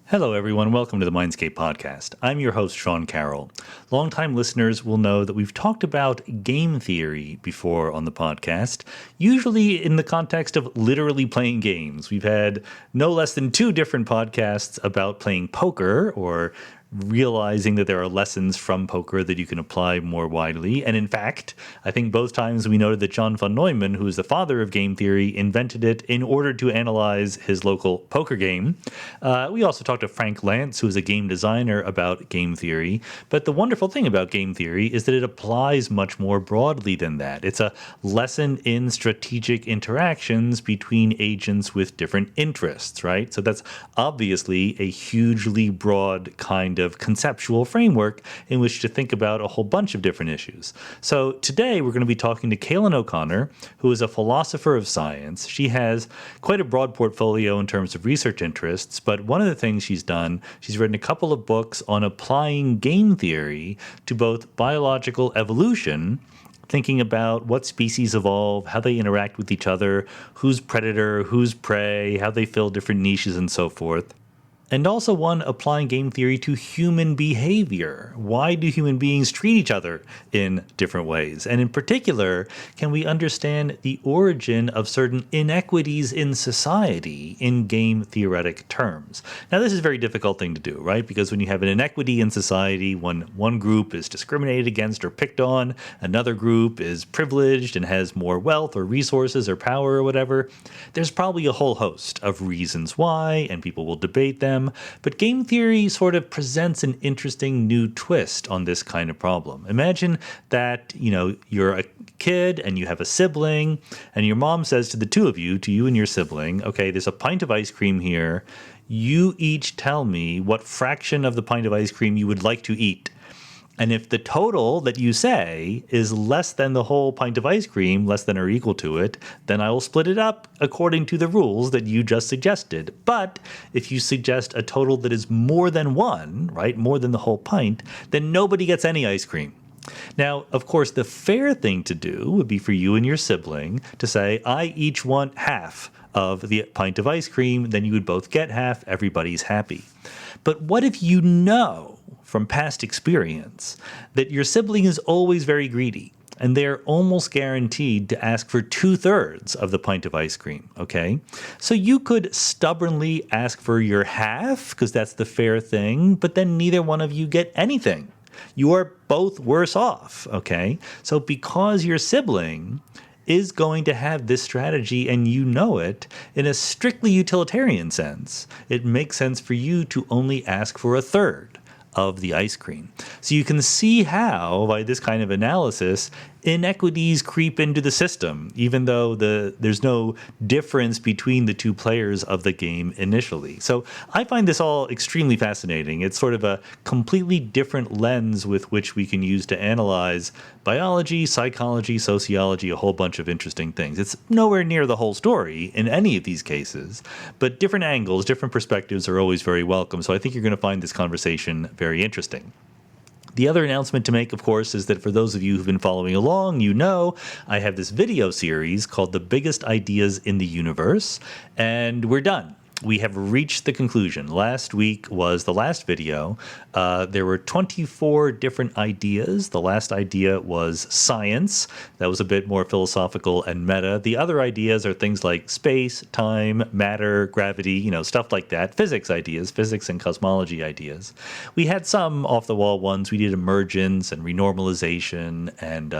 Hello, everyone. Welcome to the Mindscape podcast. I'm your host, Sean Carroll. Longtime listeners will know that we've talked about game theory before on the podcast, usually in the context of literally playing games. We've had no less than 2 different podcasts about playing poker or realizing that there are lessons from poker that you can apply more widely. And in fact, I think both times we noted that John von Neumann, who is the father of game theory, invented it in order to analyze his local poker game. We also talked to Frank Lantz, who is a game designer, about game theory. But the wonderful thing about game theory is that it applies much more broadly than that. It's a lesson in strategic interactions between agents with different interests, right? So that's obviously a hugely broad kind of conceptual framework in which to think about a whole bunch of different issues. So today we're going to be talking to Cailin O'Connor, who is a philosopher of science. She has quite a broad portfolio in terms of research interests, but one of the things she's done, she's written a couple of books on applying game theory to both biological evolution, thinking about what species evolve, how they interact with each other, who's predator, who's prey, how they fill different niches, and so forth. And also one applying game theory to human behavior. Why do human beings treat each other in different ways? And in particular, can we understand the origin of certain inequities in society in game theoretic terms? Now, this is a very difficult thing to do, right? Because when you have an inequity in society, when one group is discriminated against or picked on, another group is privileged and has more wealth or resources or power or whatever, there's probably a whole host of reasons why, and people will debate them. But game theory sort of presents an interesting new twist on this kind of problem. Imagine that, you're a kid and you have a sibling, and your mom says to the two of you, to you and your sibling, okay, there's a pint of ice cream here. You each tell me what fraction of the pint of ice cream you would like to eat. And if the total that you say is less than the whole pint of ice cream, less than or equal to it, then I will split it up according to the rules that you just suggested. But if you suggest a total that is more than one, right, more than the whole pint, then nobody gets any ice cream. Now, of course, the fair thing to do would be for you and your sibling to say, I each want half of the pint of ice cream, then you would both get half, everybody's happy. But what if you know from past experience that your sibling is always very greedy and they're almost guaranteed to ask for 2/3 of the pint of ice cream, okay? So you could stubbornly ask for your half because that's the fair thing, but then neither one of you get anything. You are both worse off, okay? So because your sibling is going to have this strategy and you know it, in a strictly utilitarian sense, it makes sense for you to only ask for 1/3 of the ice cream. So you can see how, by this kind of analysis, inequities creep into the system, even though there's no difference between the two players of the game initially. So I find this all extremely fascinating. It's sort of a completely different lens with which we can use to analyze biology, psychology, sociology, a whole bunch of interesting things. It's nowhere near the whole story in any of these cases, but different angles, different perspectives are always very welcome. So I think you're going to find this conversation very interesting. The other announcement to make, of course, is that for those of you who've been following along, I have this video series called The Biggest Ideas in the Universe, and we're done. We have reached the conclusion. Last week was the last video. There were 24 different ideas. The last idea was science. That was a bit more philosophical and meta. The other ideas are things like space, time, matter, gravity, stuff like that. Physics ideas, physics and cosmology ideas. We had some off-the-wall ones. We did emergence and renormalization and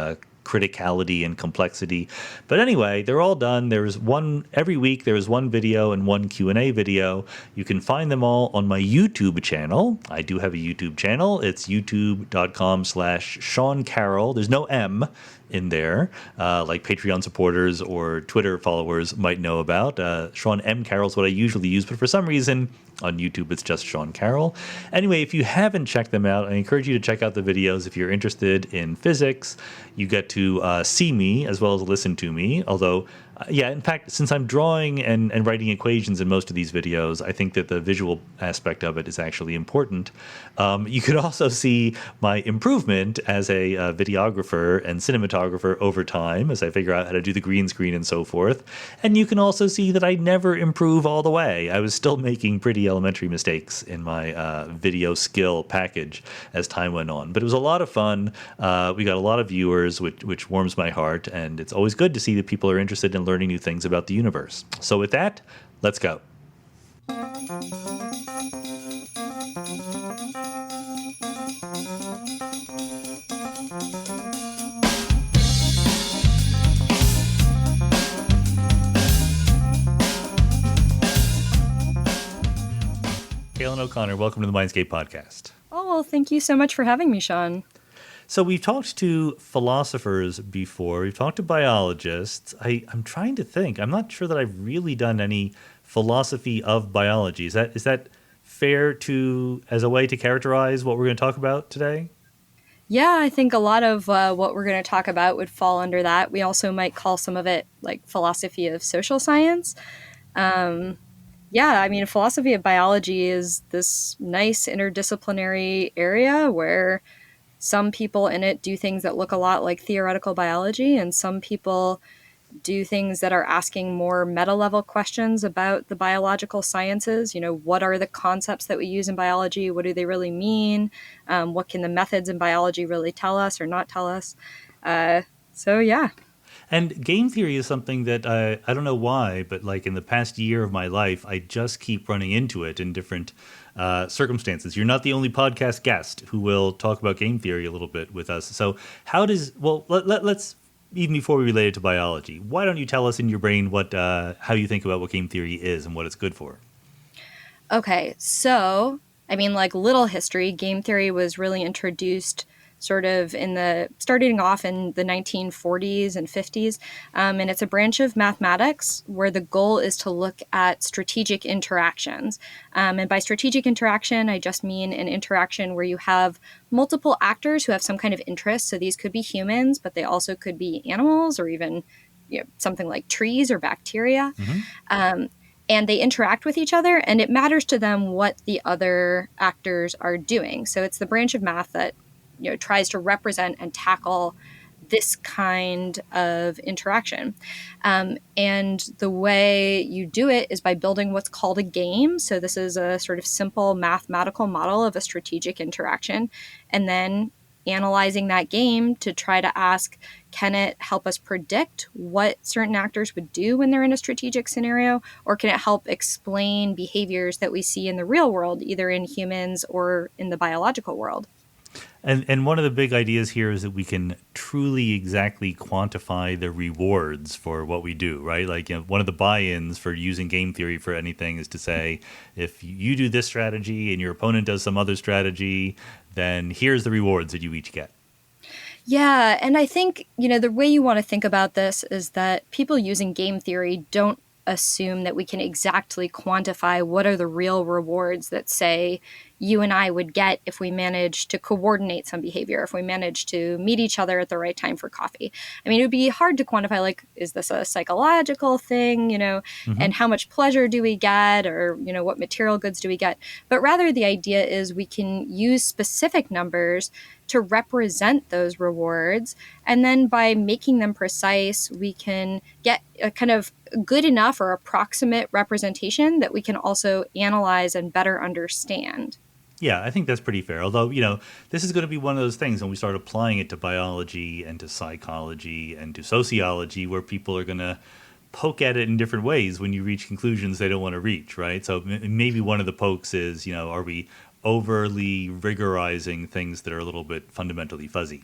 criticality and complexity. But anyway, they're all done. Every week there is one video and one Q&A video. You can find them all on my YouTube channel. I do have a YouTube channel. It's youtube.com/Sean Carroll. There's no M in there, like Patreon supporters or Twitter followers might know about. Sean M. Carroll is what I usually use, but for some reason on YouTube it's just Sean Carroll. Anyway, if you haven't checked them out, I encourage you to check out the videos. If you're interested in physics, you get to see me as well as listen to me, although Yeah, in fact, since I'm drawing and writing equations in most of these videos, I think that the visual aspect of it is actually important. You could also see my improvement as a videographer and cinematographer over time as I figure out how to do the green screen and so forth. And you can also see that I never improve all the way. I was still making pretty elementary mistakes in my video skill package as time went on. But it was a lot of fun. We got a lot of viewers, which warms my heart. And it's always good to see that people are interested in learning new things about the universe. So with that, let's go. Cailin O'Connor, welcome to the Mindscape podcast. Oh, well, thank you so much for having me, Sean. So we've talked to philosophers before. We've talked to biologists. I'm trying to think. I'm not sure that I've really done any philosophy of biology. Is that fair to as a way to characterize what we're going to talk about today? Yeah, I think a lot of what we're going to talk about would fall under that. We also might call some of it like philosophy of social science. Yeah, I mean, philosophy of biology is this nice interdisciplinary area where some people in it do things that look a lot like theoretical biology, and some people do things that are asking more meta-level questions about the biological sciences. You know, what are the concepts that we use in biology? What do they really mean? What can the methods in biology really tell us or not tell us? So, yeah. And game theory is something that I don't know why, but like in the past year of my life, I just keep running into it in different circumstances. You're not the only podcast guest who will talk about game theory a little bit with us. So let's, even before we relate it to biology, why don't you tell us in your brain how you think about what game theory is and what it's good for? Okay, so, I mean, like little history, game theory was really introduced sort of starting off in the 1940s and 50s. And it's a branch of mathematics where the goal is to look at strategic interactions. And by strategic interaction, I just mean an interaction where you have multiple actors who have some kind of interest. So these could be humans, but they also could be animals or even something like trees or bacteria. Mm-hmm. And they interact with each other, and it matters to them what the other actors are doing. So it's the branch of math that tries to represent and tackle this kind of interaction. And the way you do it is by building what's called a game. So this is a sort of simple mathematical model of a strategic interaction. And then analyzing that game to try to ask, can it help us predict what certain actors would do when they're in a strategic scenario? Or can it help explain behaviors that we see in the real world, either in humans or in the biological world? And one of the big ideas here is that we can truly exactly quantify the rewards for what we do, right? Like one of the buy-ins for using game theory for anything is to say, if you do this strategy and your opponent does some other strategy, then here's the rewards that you each get. Yeah, and I think, the way you want to think about this is that people using game theory don't assume that we can exactly quantify what are the real rewards that, say, you and I would get if we managed to coordinate some behavior, if we managed to meet each other at the right time for coffee. I mean, it would be hard to quantify, like, is this a psychological thing, mm-hmm. and how much pleasure do we get, or, what material goods do we get? But rather the idea is we can use specific numbers to represent those rewards. And then by making them precise, we can get a kind of good enough or approximate representation that we can also analyze and better understand. Yeah, I think that's pretty fair. Although, this is going to be one of those things when we start applying it to biology and to psychology and to sociology where people are going to poke at it in different ways when you reach conclusions they don't want to reach, right? So maybe one of the pokes is, are we overly rigorizing things that are a little bit fundamentally fuzzy?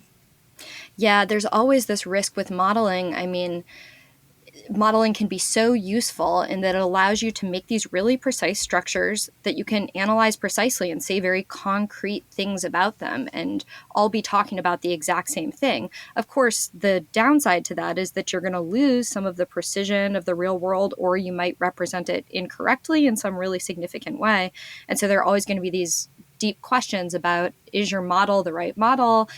Yeah, there's always this risk with modeling. I mean, modeling can be so useful in that it allows you to make these really precise structures that you can analyze precisely and say very concrete things about them and all be talking about the exact same thing. Of course, the downside to that is that you're going to lose some of the precision of the real world, or you might represent it incorrectly in some really significant way. And so there are always going to be these deep questions about, is your model the right model?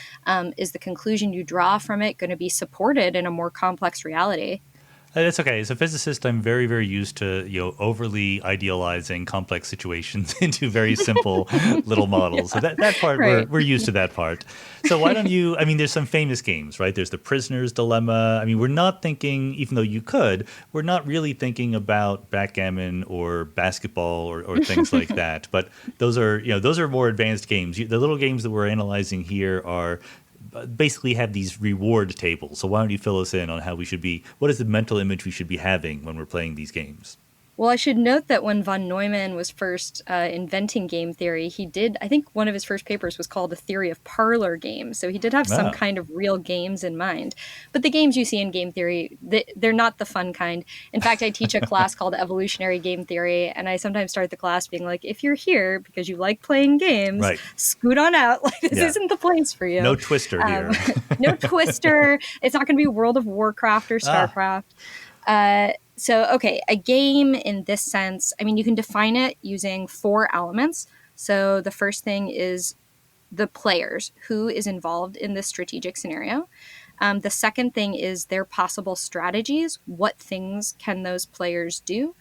Is the conclusion you draw from it going to be supported in a more complex reality? That's okay. As a physicist, I'm very, very used to, overly idealizing complex situations into very simple little models. So that part, Right. we're used to that part. So why don't you, there's some famous games, right? There's the prisoner's dilemma. We're not thinking, even though you could, we're not really thinking about backgammon or basketball or things like that. But those are more advanced games. The little games that we're analyzing here are basically have these reward tables. So why don't you fill us in on what is the mental image we should be having when we're playing these games? Well, I should note that when von Neumann was first inventing game theory, I think one of his first papers was called A Theory of Parlor Games. So he did have some kind of real games in mind. But the games you see in game theory, they're not the fun kind. In fact, I teach a class called Evolutionary Game Theory, and I sometimes start the class being like, if you're here because you like playing games, right, scoot on out. Like, this isn't the place for you. No Twister here. No Twister. It's not going to be World of Warcraft or StarCraft. A game in this sense, you can define it using 4 elements. So the first thing is the players, who is involved in this strategic scenario. The second thing is their possible strategies. What things can those players do?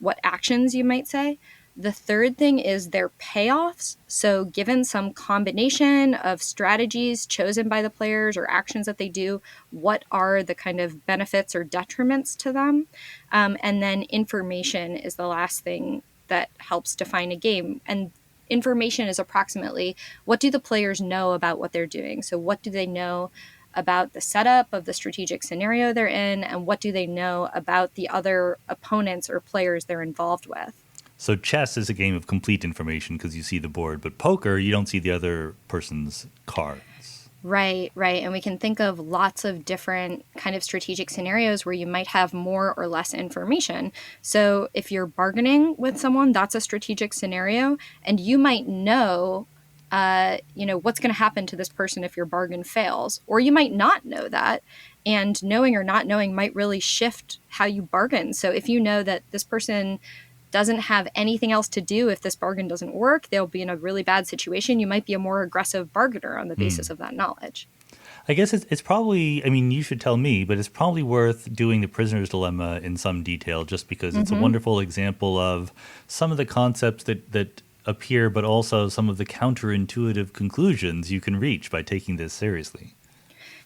What actions, you might say. The third thing is their payoffs. So given some combination of strategies chosen by the players or actions that they do, what are the kind of benefits or detriments to them? And then information is the last thing that helps define a game. And information is approximately, what do the players know about what they're doing? So what do they know about the setup of the strategic scenario they're in, and what do they know about the other opponents or players they're involved with? So chess is a game of complete information because you see the board, but poker, you don't see the other person's cards. Right. And we can think of lots of different kind of strategic scenarios where you might have more or less information. So if you're bargaining with someone, that's a strategic scenario, and you might know what's going to happen to this person if your bargain fails, or you might not know that. And knowing or not knowing might really shift how you bargain. So if you know that this person doesn't have anything else to do if this bargain doesn't work, they'll be in a really bad situation. You might be a more aggressive bargainer on the basis of that knowledge. I guess it's probably, you should tell me, but it's probably worth doing the prisoner's dilemma in some detail just because it's a wonderful example of some of the concepts that appear, but also some of the counterintuitive conclusions you can reach by taking this seriously.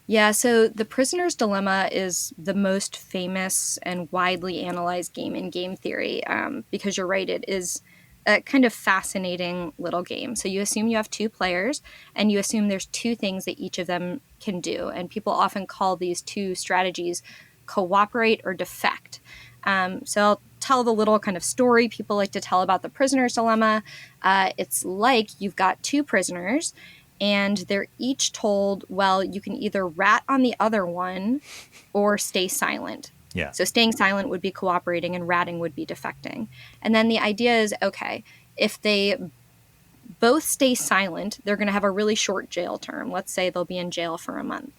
Yeah, so the prisoner's dilemma is the most famous and widely analyzed game in game theory because you're right, it is a kind of fascinating little game. So you assume you have 2 players and you assume there's 2 things that each of them can do. And people often call these 2 strategies cooperate or defect. So I'll tell the little kind of story people like to tell about the prisoner's dilemma. It's like you've got 2 prisoners and they're each told, well, you can either rat on the other one or stay silent. Yeah. So staying silent would be cooperating and ratting would be defecting. And then the idea is, okay, if they both stay silent, they're going to have a really short jail term. Let's say they'll be in jail for a month.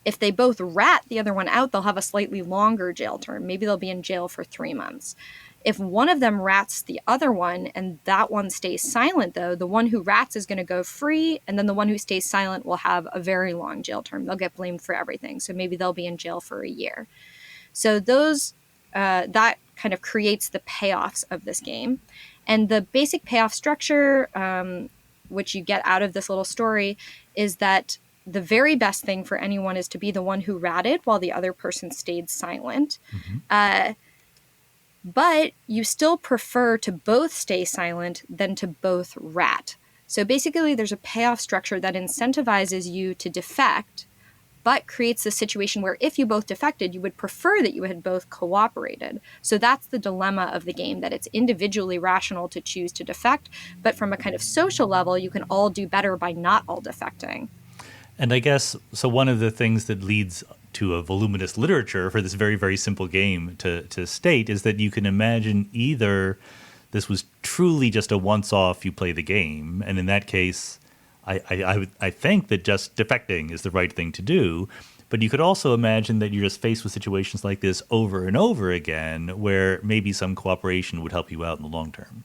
If they both rat the other one out, they'll have a slightly longer jail term. Maybe they'll be in jail for 3 months. If one of them rats the other one and that one stays silent, though, the one who rats is going to go free, and then the one who stays silent will have a very long jail term. They'll get blamed for everything. So maybe they'll be in jail for a year. So that kind of creates the payoffs of this game. And the basic payoff structure, which you get out of this little story, is that the very best thing for anyone is to be the one who ratted while the other person stayed silent. But you still prefer to both stay silent than to both rat. So basically, there's a payoff structure that incentivizes you to defect, but creates a situation where if you both defected, you would prefer that you had both cooperated. So that's the dilemma of the game, that it's individually rational to choose to defect, but from a kind of social level, you can all do better by not all defecting. And I guess, so one of the things that leads to a voluminous literature for this very, very simple game to state is that you can imagine either this was truly just a once-off, you play the game, and in that case, I think that just defecting is the right thing to do. But you could also imagine that you're just faced with situations like this over and over again, where maybe some cooperation would help you out in the long term.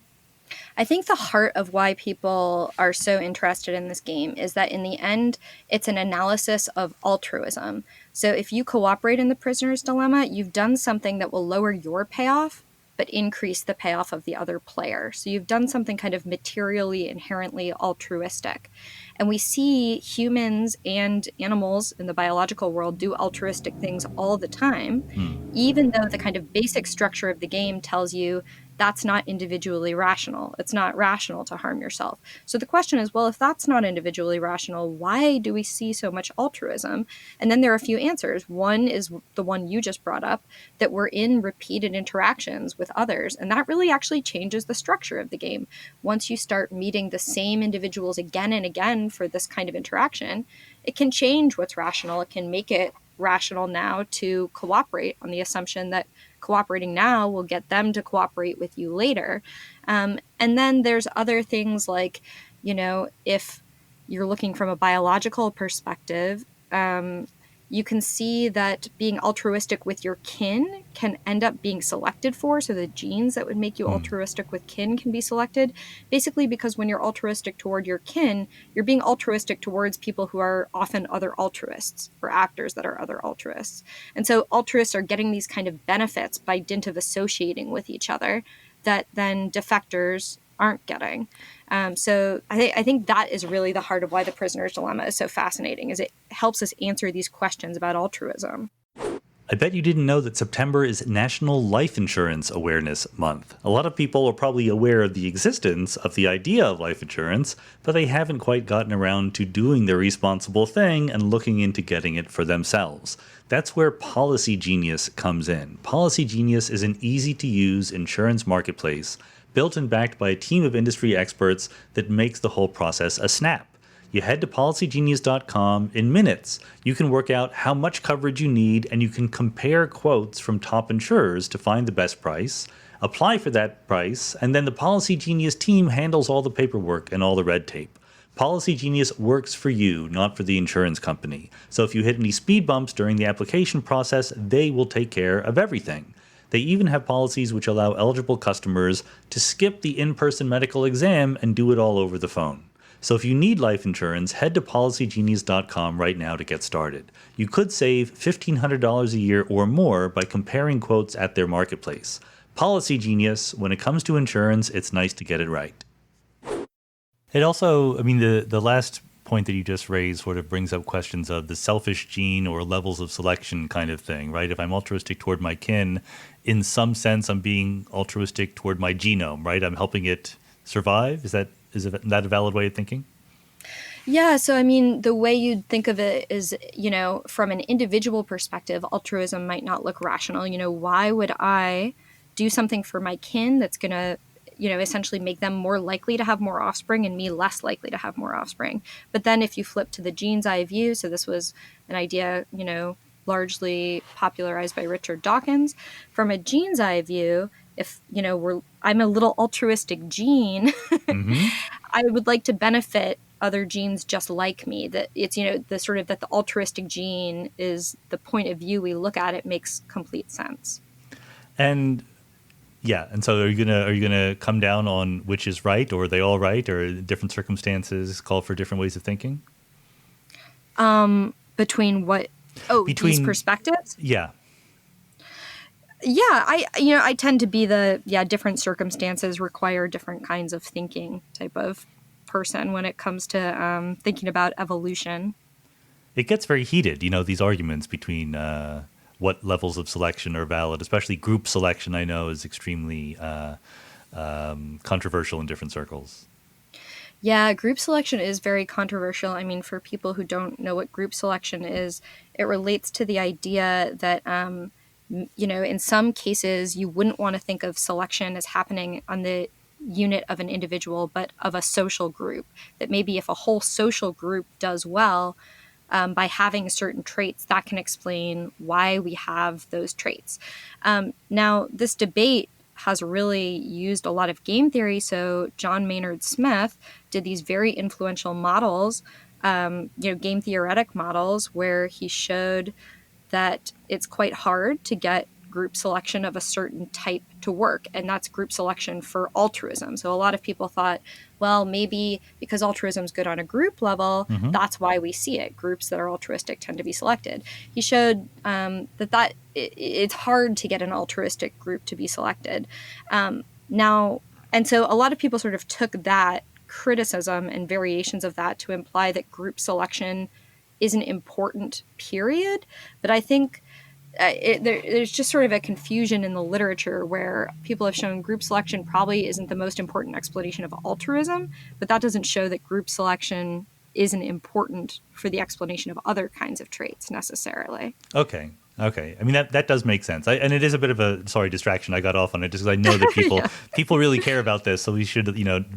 I think the heart of why people are so interested in this game is that in the end, it's an analysis of altruism. So if you cooperate in the prisoner's dilemma, you've done something that will lower your payoff, but increase the payoff of the other player. So you've done something kind of materially, inherently altruistic. And we see humans and animals in the biological world do altruistic things all the time, even though the kind of basic structure of the game tells you that's not individually rational. It's not rational to harm yourself. So the question is, well, if that's not individually rational, why do we see so much altruism? And then there are a few answers. One is the one you just brought up, that we're in repeated interactions with others. And that really actually changes the structure of the game. Once you start meeting the same individuals again and again for this kind of interaction, it can change what's rational. It can make it rational now to cooperate on the assumption that cooperating now will get them to cooperate with you later. And then there's other things like, if you're looking from a biological perspective, you can see that being altruistic with your kin can end up being selected for. So the genes that would make you altruistic with kin can be selected, basically because when you're altruistic toward your kin, you're being altruistic towards people who are often other altruists or actors that are other altruists. And so altruists are getting these kind of benefits by dint of associating with each other that then defectors aren't getting. So I think that is really the heart of why the prisoner's dilemma is so fascinating, is it helps us answer these questions about altruism. I bet you didn't know that September is National Life Insurance Awareness Month. A lot of people are probably aware of the existence of the idea of life insurance, but they haven't quite gotten around to doing the responsible thing and looking into getting it for themselves. That's where Policy Genius comes in. Policy Genius is an easy-to-use insurance marketplace built and backed by a team of industry experts that makes the whole process a snap. You head to policygenius.com in minutes. You can work out how much coverage you need, and you can compare quotes from top insurers to find the best price, apply for that price, and then the Policy Genius team handles all the paperwork and all the red tape. Policy Genius works for you, not for the insurance company. So if you hit any speed bumps during the application process, they will take care of everything. They even have policies which allow eligible customers to skip the in-person medical exam and do it all over the phone. So if you need life insurance, head to policygenius.com right now to get started. You could save $1,500 a year or more by comparing quotes at their marketplace. Policy Genius, when it comes to insurance, it's nice to get it right. It also, the last point that you just raised sort of brings up questions of the selfish gene or levels of selection kind of thing, right? If I'm altruistic toward my kin, in some sense, I'm being altruistic toward my genome, right? I'm helping it survive. Is that a valid way of thinking? Yeah. So, the way you'd think of it is, from an individual perspective, altruism might not look rational. Why would I do something for my kin that's going to essentially make them more likely to have more offspring and me less likely to have more offspring? But then if you flip to the gene's eye view, so this was an idea, largely popularized by Richard Dawkins. From a gene's eye view, if, I'm a little altruistic gene, I would like to benefit other genes just like me. That it's, the sort of that the altruistic gene is the point of view we look at. It makes complete sense. And yeah, and so are you gonna come down on which is right, or are they all right, or different circumstances call for different ways of thinking? Between what? These perspectives? Yeah. Yeah, I tend to be different circumstances require different kinds of thinking type of person when it comes to thinking about evolution. It gets very heated, these arguments between what levels of selection are valid, especially group selection, I know, is extremely controversial in different circles. Yeah, group selection is very controversial. For people who don't know what group selection is, it relates to the idea that, in some cases, you wouldn't want to think of selection as happening on the unit of an individual, but of a social group. That maybe if a whole social group does well, by having certain traits, that can explain why we have those traits. Now, this debate has really used a lot of game theory. So John Maynard Smith did these very influential models, game theoretic models, where he showed that it's quite hard to get group selection of a certain type to work, and that's group selection for altruism. So a lot of people thought, well, maybe because altruism is good on a group level, that's why we see it. Groups that are altruistic tend to be selected. He showed that it's hard to get an altruistic group to be selected. And so a lot of people sort of took that criticism and variations of that to imply that group selection isn't important, period. But I think there's just sort of a confusion in the literature where people have shown group selection probably isn't the most important explanation of altruism, but that doesn't show that group selection isn't important for the explanation of other kinds of traits necessarily. Okay. I mean, that does make sense. And it is a bit of a, distraction. I got off on it just because I know that people really care about this. So we should,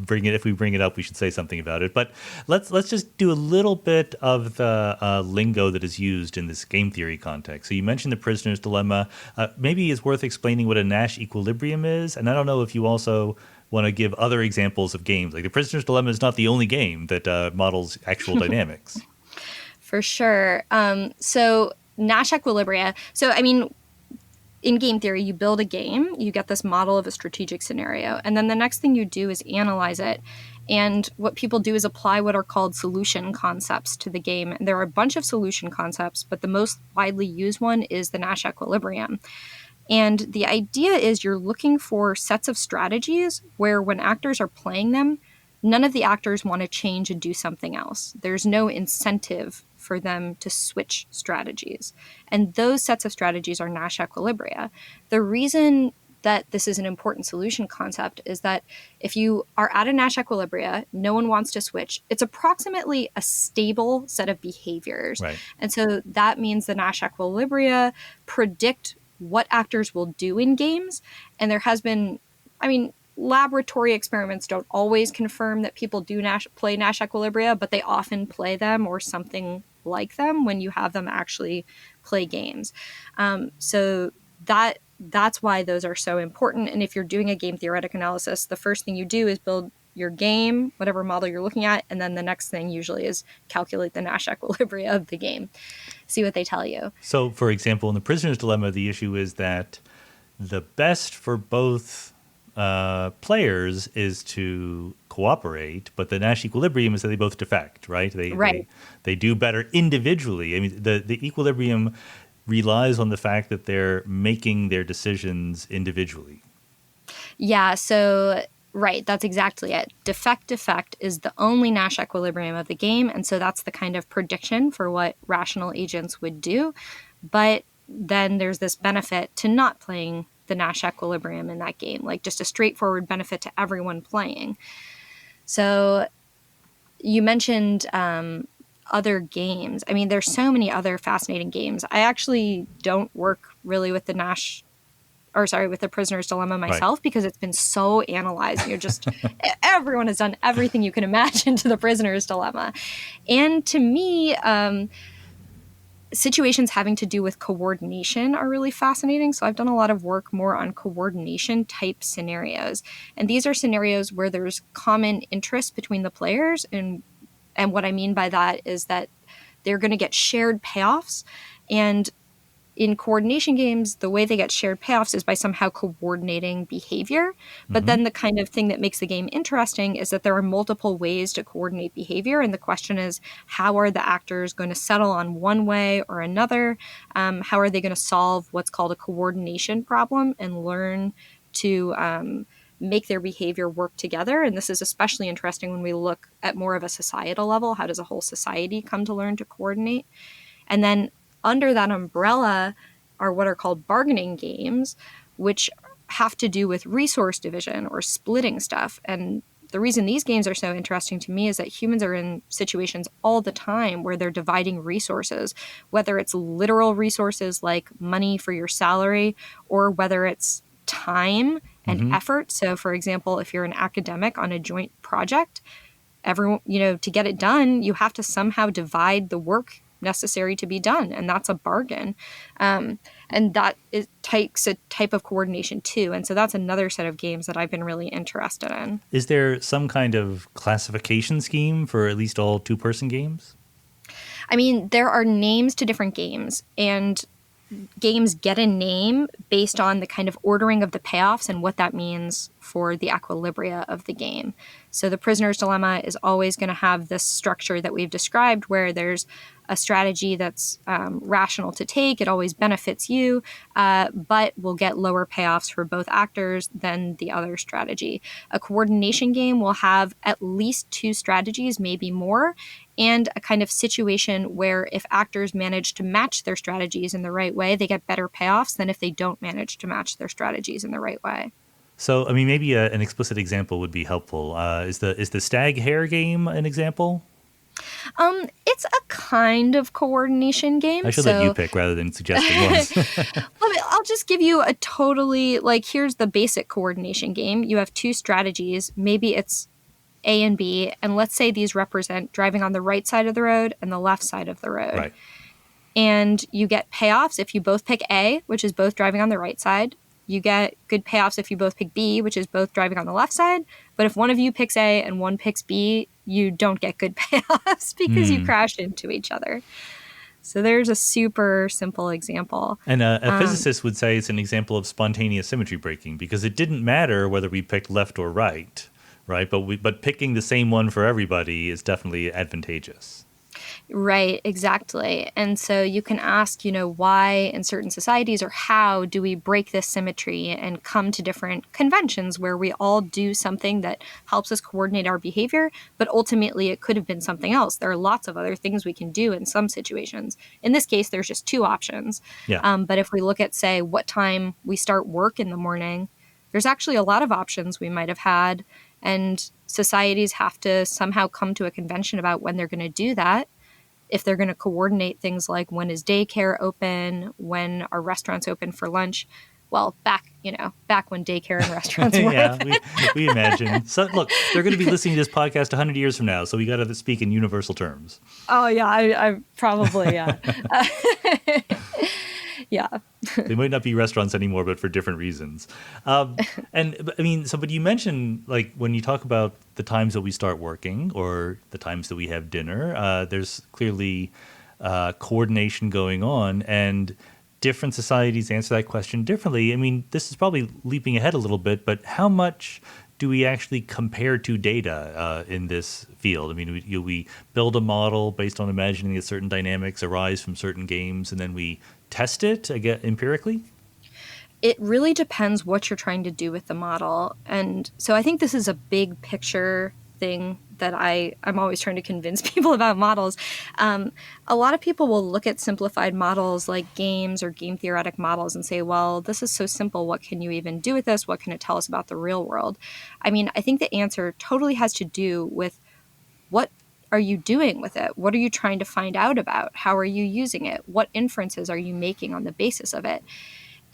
bring it. If we bring it up, we should say something about it. But let's just do a little bit of the lingo that is used in this game theory context. So you mentioned the prisoner's dilemma. Maybe it's worth explaining what a Nash equilibrium is. And I don't know if you also want to give other examples of games. Like the prisoner's dilemma is not the only game that models actual dynamics. For sure. So Nash equilibria. So, I mean, in game theory, you build a game, you get this model of a strategic scenario, and then the next thing you do is analyze it. And what people do is apply what are called solution concepts to the game. And there are a bunch of solution concepts, but the most widely used one is the Nash equilibrium. And the idea is you're looking for sets of strategies where when actors are playing them, none of the actors want to change and do something else. There's no incentive for them to switch strategies. And those sets of strategies are Nash equilibria. The reason that this is an important solution concept is that if you are at a Nash equilibria, no one wants to switch. It's approximately a stable set of behaviors. Right. And so that means the Nash equilibria predict what actors will do in games. And there has been, laboratory experiments don't always confirm that people do play Nash equilibria, but they often play them or something like them when you have them actually play games. So that's why those are so important. And if you're doing a game theoretic analysis, the first thing you do is build your game, whatever model you're looking at, and then the next thing usually is calculate the Nash equilibria of the game. See what they tell you. So, for example, in the prisoner's dilemma, the issue is that the best for both players is to cooperate, but the Nash equilibrium is that they both defect, right? They do better individually. I mean, the equilibrium relies on the fact that they're making their decisions individually. Yeah, so right, that's exactly it. Defect is the only Nash equilibrium of the game, and so that's the kind of prediction for what rational agents would do. But then there's this benefit to not playing the Nash equilibrium in that game, like just a straightforward benefit to everyone playing. So you mentioned other games. I mean, there's so many other fascinating games. I actually don't work really with with the prisoner's dilemma myself, right, because it's been so analyzed. You're just everyone has done everything you can imagine to the prisoner's dilemma. And to me, situations having to do with coordination are really fascinating. So I've done a lot of work more on coordination type scenarios. And these are scenarios where there's common interest between the players. And what I mean by that is that they're going to get shared payoffs. And in coordination games, the way they get shared payoffs is by somehow coordinating behavior. But then the kind of thing that makes the game interesting is that there are multiple ways to coordinate behavior. And the question is, how are the actors going to settle on one way or another? How are they going to solve what's called a coordination problem and learn to make their behavior work together? And this is especially interesting when we look at more of a societal level. How does a whole society come to learn to coordinate? And then under that umbrella are what are called bargaining games, which have to do with resource division or splitting stuff. And the reason these games are so interesting to me is that humans are in situations all the time where they're dividing resources, whether it's literal resources like money for your salary, or whether it's time and effort. So, for example, if you're an academic on a joint project, everyone, to get it done, you have to somehow divide the work necessary to be done, and that's a bargain, and that takes a type of coordination too. And so that's another set of games that I've been really interested in. Is there some kind of classification scheme for at least all two-person games? I mean, there are names to different games, and games get a name based on the kind of ordering of the payoffs and what that means for the equilibria of the game. So the prisoner's dilemma is always going to have this structure that we've described where there's a strategy that's rational to take. It always benefits you, but will get lower payoffs for both actors than the other strategy. A coordination game will have at least 2 strategies, maybe more, and a kind of situation where if actors manage to match their strategies in the right way, they get better payoffs than if they don't manage to match their strategies in the right way. So, I mean, maybe an explicit example would be helpful. Is the Stag Hare game an example? It's a kind of coordination game. I should let you pick rather than suggesting ones. I'll just give you a totally, here's the basic coordination game. You have 2 strategies. Maybe it's A and B, and let's say these represent driving on the right side of the road and the left side of the road. Right. And you get payoffs if you both pick A, which is both driving on the right side. You get good payoffs if you both pick B, which is both driving on the left side. But if one of you picks A and one picks B, you don't get good payoffs because you crash into each other. So there's a super simple example. And a physicist would say it's an example of spontaneous symmetry breaking because it didn't matter whether we picked left or right, right? But picking the same one for everybody is definitely advantageous. Right, exactly. And so you can ask, why in certain societies or how do we break this symmetry and come to different conventions where we all do something that helps us coordinate our behavior, but ultimately it could have been something else. There are lots of other things we can do in some situations. In this case, there's just 2 options. Yeah. But if we look at, say, what time we start work in the morning, there's actually a lot of options we might have had. And societies have to somehow come to a convention about when they're going to do that. If they're going to coordinate things like when is daycare open, when are restaurants open for lunch. Well, back when daycare and restaurants were yeah, we imagine. So look, they're going to be listening to this podcast 100 years from now, so we got to speak in universal terms. Oh, yeah, I probably, yeah. Yeah. They might not be restaurants anymore, but for different reasons. But you mentioned when you talk about the times that we start working or the times that we have dinner, there's clearly coordination going on, and different societies answer that question differently. I mean, this is probably leaping ahead a little bit, but how much do we actually compare to data in this field? I mean, we build a model based on imagining that certain dynamics arise from certain games, and then we test it again empirically? It really depends what you're trying to do with the model. And so I think this is a big picture thing that I'm always trying to convince people about models. A lot of people will look at simplified models like games or game theoretic models and say, well, this is so simple. What can you even do with this? What can it tell us about the real world? I mean, I think the answer totally has to do with what are you doing with it? What are you trying to find out about? How are you using it? What inferences are you making on the basis of it?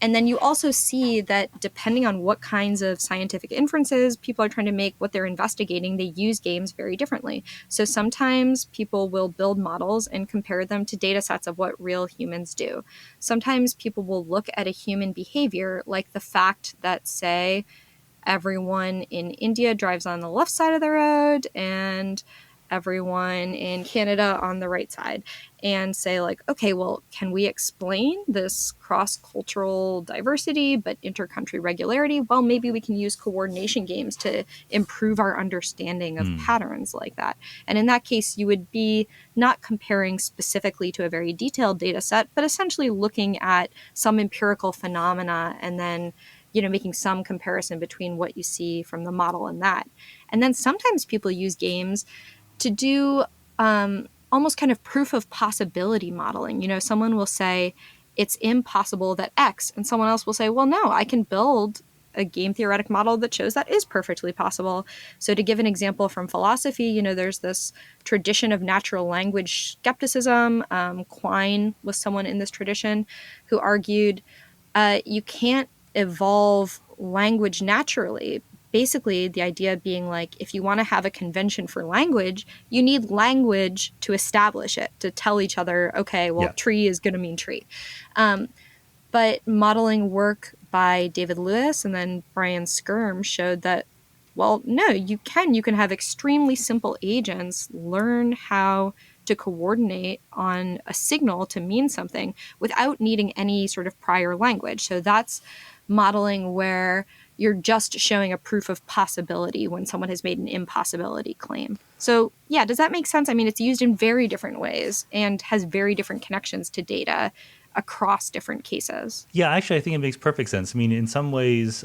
And then you also see that depending on what kinds of scientific inferences people are trying to make, what they're investigating, they use games very differently. So sometimes people will build models and compare them to data sets of what real humans do. Sometimes people will look at a human behavior, like the fact that, say, everyone in India drives on the left side of the road and everyone in Canada on the right side, and say okay, well, can we explain this cross-cultural diversity but inter-country regularity? Well, maybe we can use coordination games to improve our understanding of patterns like that. And in that case, you would be not comparing specifically to a very detailed data set, but essentially looking at some empirical phenomena and then making some comparison between what you see from the model and that. And then sometimes people use games to do almost kind of proof of possibility modeling. Someone will say it's impossible that X, and someone else will say, well, no, I can build a game theoretic model that shows that is perfectly possible. So to give an example from philosophy, there's this tradition of natural language skepticism. Quine was someone in this tradition who argued you can't evolve language naturally. Basically, the idea being if you want to have a convention for language, you need language to establish it, to tell each other, okay, well, tree is going to mean tree. But modeling work by David Lewis and then Brian Skirm showed that, well, no, you can have extremely simple agents learn how to coordinate on a signal to mean something without needing any sort of prior language. So that's modeling where you're just showing a proof of possibility when someone has made an impossibility claim. So yeah, does that make sense? I mean, it's used in very different ways and has very different connections to data across different cases. Yeah, actually, I think it makes perfect sense. I mean, in some ways,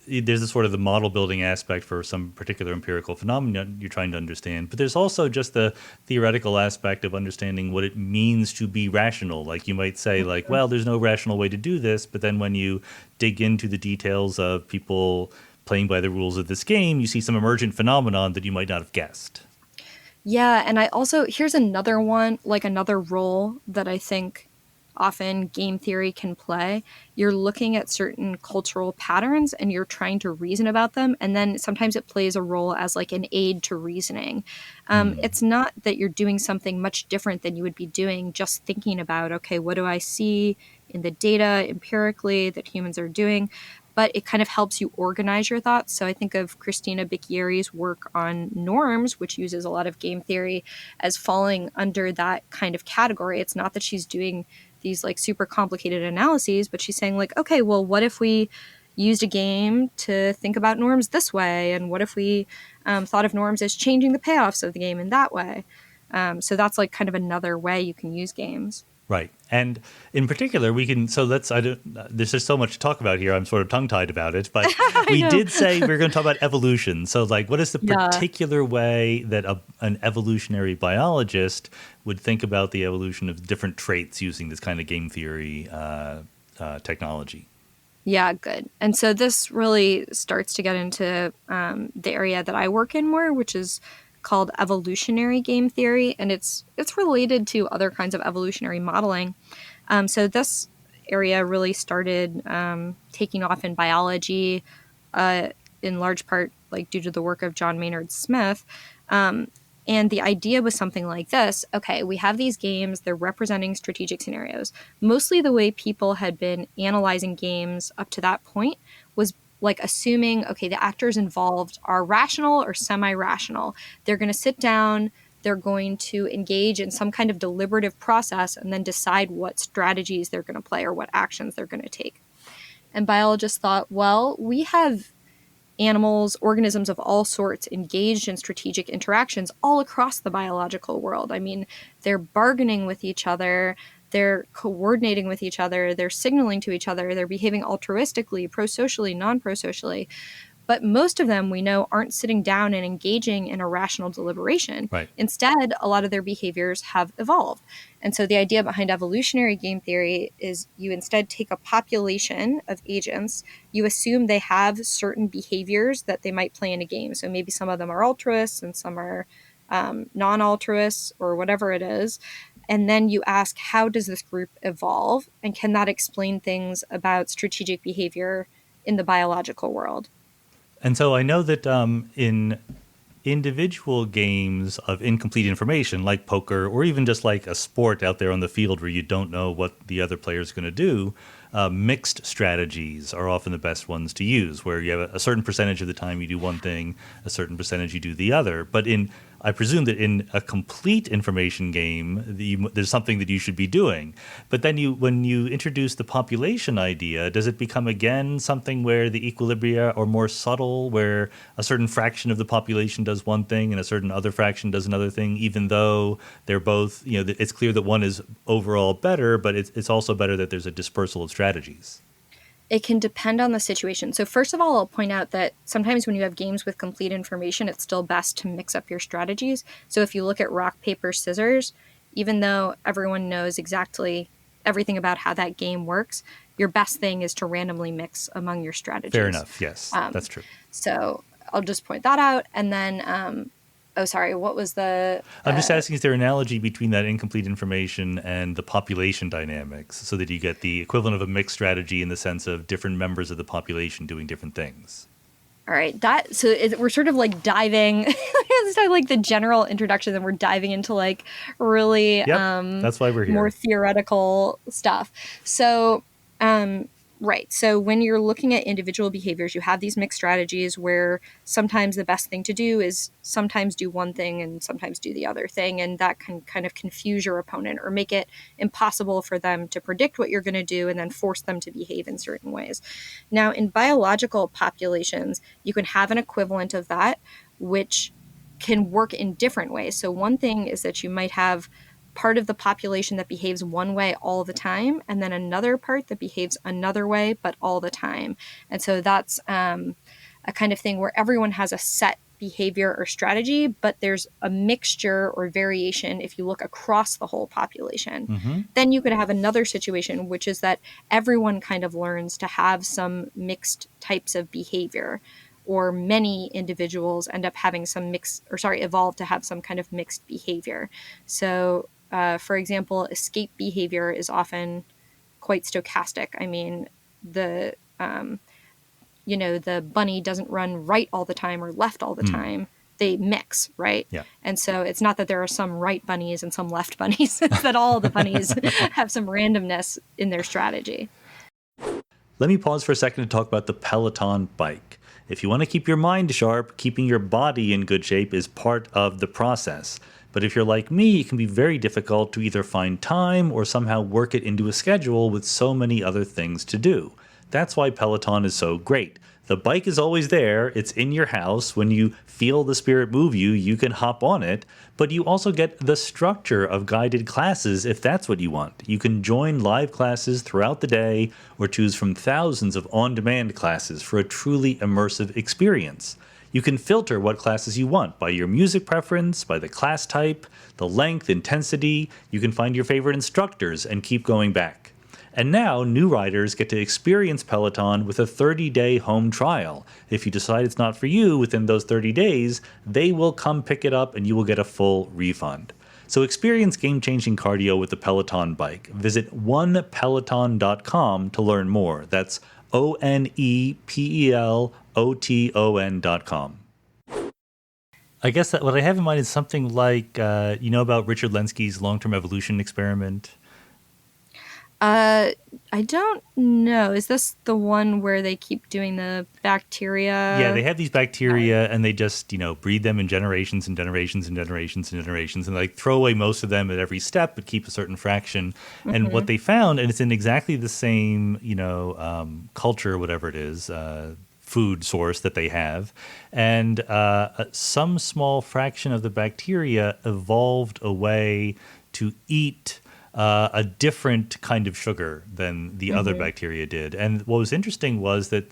there's a sort of the model building aspect for some particular empirical phenomenon you're trying to understand, but there's also just the theoretical aspect of understanding what it means to be rational. Like you might say, like, well, there's no rational way to do this, but then when you dig into the details of people playing by the rules of this game, you see some emergent phenomenon that you might not have guessed. Yeah, and I also, here's another one, like another role that I think often game theory can play. You're looking at certain cultural patterns and you're trying to reason about them. And then sometimes it plays a role as like an aid to reasoning. It's not that you're doing something much different than you would be doing just thinking about, okay, what do I see in the data empirically that humans are doing? But it kind of helps you organize your thoughts. So I think of Christina Bicchieri's work on norms, which uses a lot of game theory, as falling under that kind of category. It's not that she's doing these like super complicated analyses, but she's saying like, okay, well, what if we used a game to think about norms this way? And what if we thought of norms as changing the payoffs of the game in that way? So that's like kind of another way you can use games. Right. And in particular, we can, so let's, there's just so much to talk about here. I'm sort of tongue-tied about it, but we did say we are going to talk about evolution. So like, what is the particular way that an evolutionary biologist would think about the evolution of different traits using this kind of game theory technology? Yeah, good. And so this really starts to get into the area that I work in more, which is called evolutionary game theory, and it's related to other kinds of evolutionary modeling. So this area really started taking off in biology, in large part like due to the work of John Maynard Smith. And the idea was something like this. Okay, we have these games, they're representing strategic scenarios. Mostly the way people had been analyzing games up to that point was like assuming, okay, the actors involved are rational or semi-rational. They're going to sit down, they're going to engage in some kind of deliberative process and then decide what strategies they're going to play or what actions they're going to take. And biologists thought, well, we have animals, organisms of all sorts engaged in strategic interactions all across the biological world. I mean, they're bargaining with each other, they're coordinating with each other, they're signaling to each other, they're behaving altruistically, pro-socially, non-pro-socially. But most of them, we know, aren't sitting down and engaging in a rational deliberation. Right. Instead, a lot of their behaviors have evolved. And so the idea behind evolutionary game theory is you instead take a population of agents, you assume they have certain behaviors that they might play in a game. So maybe some of them are altruists and some are non-altruists or whatever it is. And then you ask, how does this group evolve? And can that explain things about strategic behavior in the biological world? And so I know that in individual games of incomplete information, like poker, or even just like a sport out there on the field where you don't know what the other player is going to do, mixed strategies are often the best ones to use, where you have a certain percentage of the time you do one thing, a certain percentage you do the other. But I presume that in a complete information game, there's something that you should be doing. But then when you introduce the population idea, does it become again something where the equilibria are more subtle, where a certain fraction of the population does one thing and a certain other fraction does another thing, even though they're both, it's clear that one is overall better, but it's also better that there's a dispersal of strategies? It can depend on the situation. So first of all, I'll point out that sometimes when you have games with complete information, it's still best to mix up your strategies. So if you look at rock, paper, scissors, even though everyone knows exactly everything about how that game works, your best thing is to randomly mix among your strategies. Fair enough. Yes, that's true. So I'll just point that out. And then, what was the... I'm just asking, is there an analogy between that incomplete information and the population dynamics so that you get the equivalent of a mixed strategy in the sense of different members of the population doing different things? All right. We're sort of like diving, it's not like the general introduction, and we're diving into like really that's why we're here. More theoretical stuff. So Right. So when you're looking at individual behaviors, you have these mixed strategies where sometimes the best thing to do is sometimes do one thing and sometimes do the other thing. And that can kind of confuse your opponent or make it impossible for them to predict what you're going to do and then force them to behave in certain ways. Now, in biological populations, you can have an equivalent of that, which can work in different ways. So one thing is that you might have part of the population that behaves one way all the time, and then another part that behaves another way, but all the time. And so that's a kind of thing where everyone has a set behavior or strategy, but there's a mixture or variation if you look across the whole population. Mm-hmm. Then you could have another situation, which is that everyone kind of learns to have some mixed types of behavior, or many individuals end up having some evolve to have some kind of mixed behavior. So for example, escape behavior is often quite stochastic. I mean, the bunny doesn't run right all the time or left all the time. They mix, right? Yeah. And so it's not that there are some right bunnies and some left bunnies. It's that all the bunnies have some randomness in their strategy. Let me pause for a second to talk about the Peloton bike. If you want to keep your mind sharp, keeping your body in good shape is part of the process. But if you're like me, it can be very difficult to either find time or somehow work it into a schedule with so many other things to do. That's why Peloton is so great. The bike is always there. It's in your house. When you feel the spirit move you, you can hop on it. But you also get the structure of guided classes if that's what you want. You can join live classes throughout the day or choose from thousands of on-demand classes for a truly immersive experience. You can filter what classes you want by your music preference, by the class type, the length, intensity. You can find your favorite instructors and keep going back. And now, new riders get to experience Peloton with a 30-day home trial. If you decide it's not for you within those 30 days, they will come pick it up and you will get a full refund. So experience game-changing cardio with the Peloton bike. Visit onepeloton.com to learn more. That's ONEPELOTON.com. I guess that what I have in mind is something like, about Richard Lenski's long-term evolution experiment? I don't know. Is this the one where they keep doing the bacteria? Yeah, they have these bacteria and they just, breed them in generations and generations and generations and generations and throw away most of them at every step but keep a certain fraction. Mm-hmm. And what they found, and it's in exactly the same, culture, whatever it is, food source that they have, and some small fraction of the bacteria evolved a way to eat a different kind of sugar than the other bacteria did. And what was interesting was that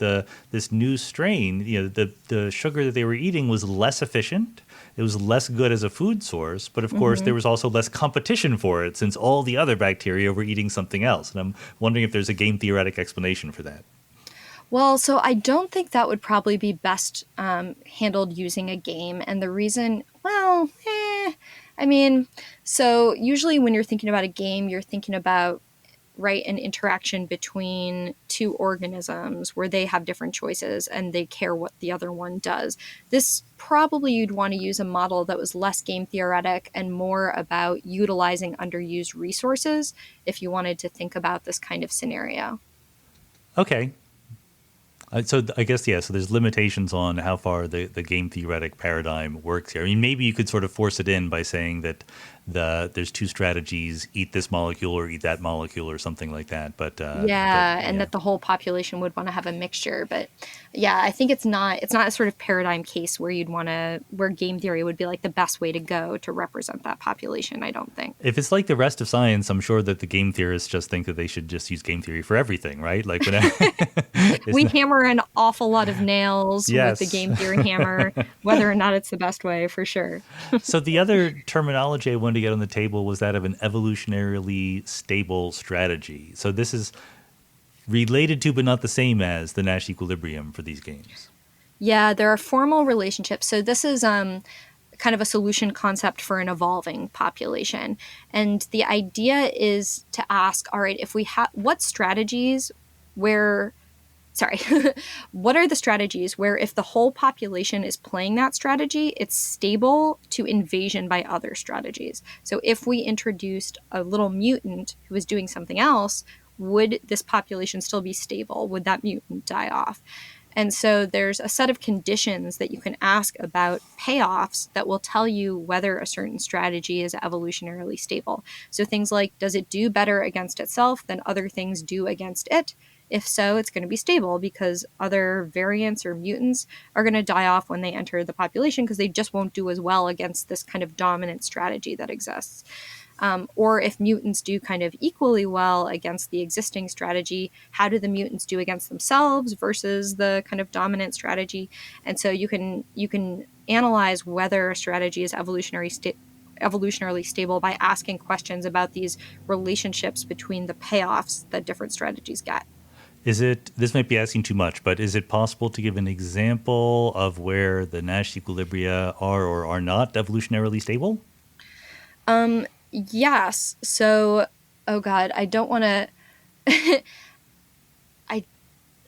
this new strain, the sugar that they were eating was less efficient. It was less good as a food source, but of course there was also less competition for it since all the other bacteria were eating something else. And I'm wondering if there's a game theoretic explanation for that. Well, so I don't think that would probably be best handled using a game. And the reason, so usually when you're thinking about a game, you're thinking about, an interaction between two organisms where they have different choices and they care what the other one does. This probably you'd want to use a model that was less game theoretic and more about utilizing underused resources if you wanted to think about this kind of scenario. Okay. So I guess, so there's limitations on how far the game theoretic paradigm works here. I mean, maybe you could sort of force it in by saying that there's two strategies, eat this molecule or eat that molecule or something like that. But that the whole population would want to have a mixture. But I think it's not a sort of paradigm case where where game theory would be like the best way to go to represent that population, I don't think. If it's like the rest of science, I'm sure that the game theorists just think that they should just use game theory for everything, right? Like we hammer an awful lot of nails with the game theory hammer, whether or not it's the best way, for sure. So the other terminology I wanted to get on the table was that of an evolutionarily stable strategy. So this is related to, but not the same as, the Nash Equilibrium for these games. Yeah, there are formal relationships. So this is kind of a solution concept for an evolving population. And the idea is to ask, all right, if we have, what are the strategies where if the whole population is playing that strategy, it's stable to invasion by other strategies? So if we introduced a little mutant who was doing something else, would this population still be stable? Would that mutant die off? And so there's a set of conditions that you can ask about payoffs that will tell you whether a certain strategy is evolutionarily stable. So things like, does it do better against itself than other things do against it? If so, it's going to be stable because other variants or mutants are going to die off when they enter the population because they just won't do as well against this kind of dominant strategy that exists. Or if mutants do kind of equally well against the existing strategy, how do the mutants do against themselves versus the kind of dominant strategy? And so you can analyze whether a strategy is evolutionarily stable by asking questions about these relationships between the payoffs that different strategies get. This might be asking too much, but is it possible to give an example of where the Nash equilibria are or are not evolutionarily stable? Yes. So, oh God, I don't want to.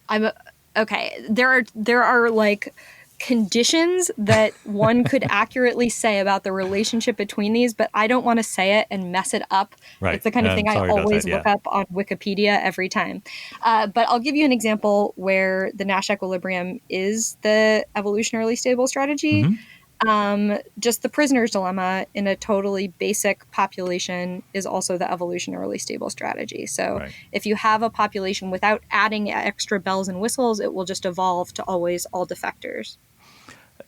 I'm okay. There are like conditions that one could accurately say about the relationship between these, but I don't want to say it and mess it up. Right. It's the kind of thing I always look up on Wikipedia every time. But I'll give you an example where the Nash equilibrium is the evolutionarily stable strategy. Mm-hmm. Just the prisoner's dilemma in a totally basic population is also the evolutionarily stable strategy. So if you have a population without adding extra bells and whistles, it will just evolve to always all defectors.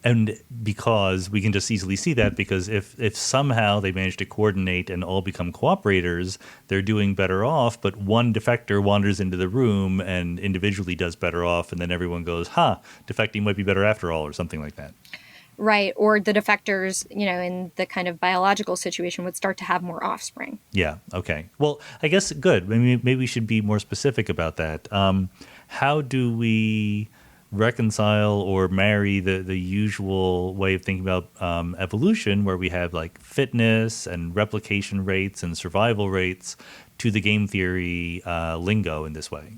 And because we can just easily see that, because if somehow they manage to coordinate and all become cooperators, they're doing better off, but one defector wanders into the room and individually does better off, and then everyone goes, defecting might be better after all, or something like that. Right. Or the defectors, in the kind of biological situation would start to have more offspring. Yeah. Okay. Well, I guess good. Maybe we should be more specific about that. How do we reconcile or marry the usual way of thinking about evolution, where we have like fitness and replication rates and survival rates, to the game theory lingo in this way?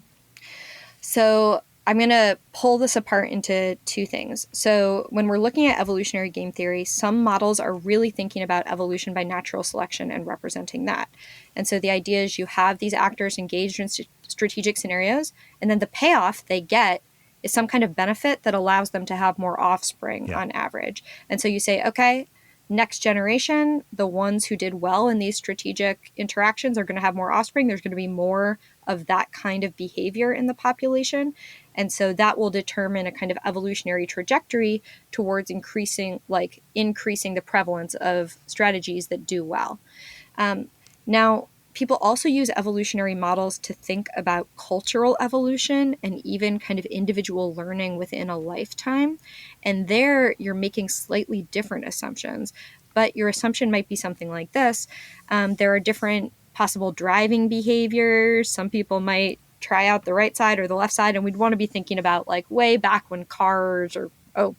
So I'm going to pull this apart into two things. So when we're looking at evolutionary game theory, some models are really thinking about evolution by natural selection and representing that. And so the idea is you have these actors engaged in strategic scenarios, and then the payoff they get is some kind of benefit that allows them to have more offspring on average. And so you say, okay, next generation, the ones who did well in these strategic interactions are going to have more offspring. There's going to be more of that kind of behavior in the population. And so that will determine a kind of evolutionary trajectory towards increasing the prevalence of strategies that do well. Now, people also use evolutionary models to think about cultural evolution and even kind of individual learning within a lifetime. And there you're making slightly different assumptions. But your assumption might be something like this. There are different possible driving behaviors. Some people might try out the right side or the left side. And we'd want to be thinking about like way back when cars or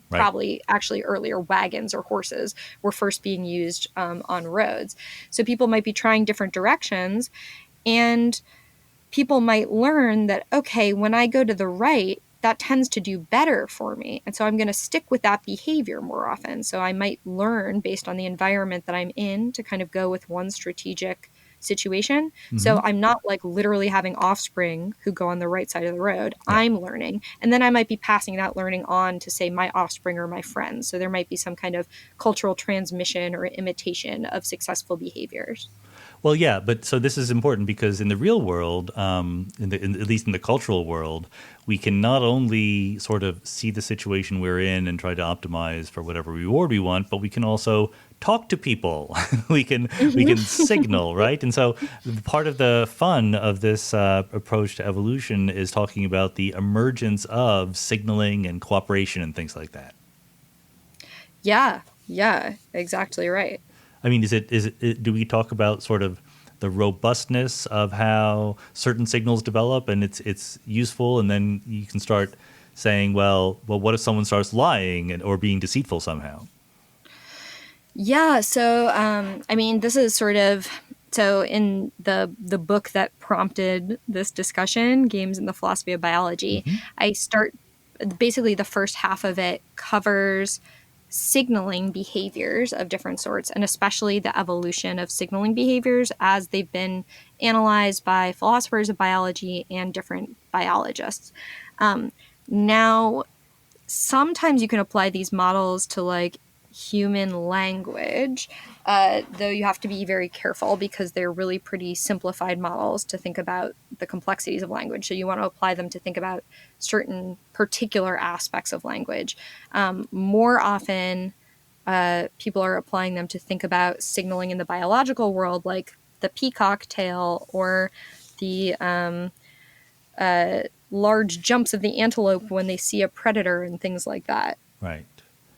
probably actually earlier wagons or horses were first being used on roads. So people might be trying different directions, and people might learn that, okay, when I go to the right, that tends to do better for me. And so I'm going to stick with that behavior more often. So I might learn based on the environment that I'm in to kind of go with one strategic situation. Mm-hmm. So I'm not like literally having offspring who go on the right side of the road. Yeah. I'm learning. And then I might be passing that learning on to, say, my offspring or my friends. So there might be some kind of cultural transmission or imitation of successful behaviors. Well, yeah, but so this is important because in the real world, at least in the cultural world, we can not only sort of see the situation we're in and try to optimize for whatever reward we want, but we can also talk to people. we can signal, right? And so part of the fun of this approach to evolution is talking about the emergence of signaling and cooperation and things like that. Yeah, exactly right. I mean, do we talk about sort of the robustness of how certain signals develop and it's useful, and then you can start saying, well, what if someone starts lying or being deceitful somehow? Yeah, so I mean, this is sort of in the book that prompted this discussion, Games and the Philosophy of Biology, mm-hmm. I start basically the first half of it covers signaling behaviors of different sorts, and especially the evolution of signaling behaviors as they've been analyzed by philosophers of biology and different biologists. Now, sometimes you can apply these models to like human language, though you have to be very careful because they're really pretty simplified models to think about the complexities of language. So you want to apply them to think about certain particular aspects of language. More often, people are applying them to think about signaling in the biological world, like the peacock tail or the large jumps of the antelope when they see a predator and things like that. Right.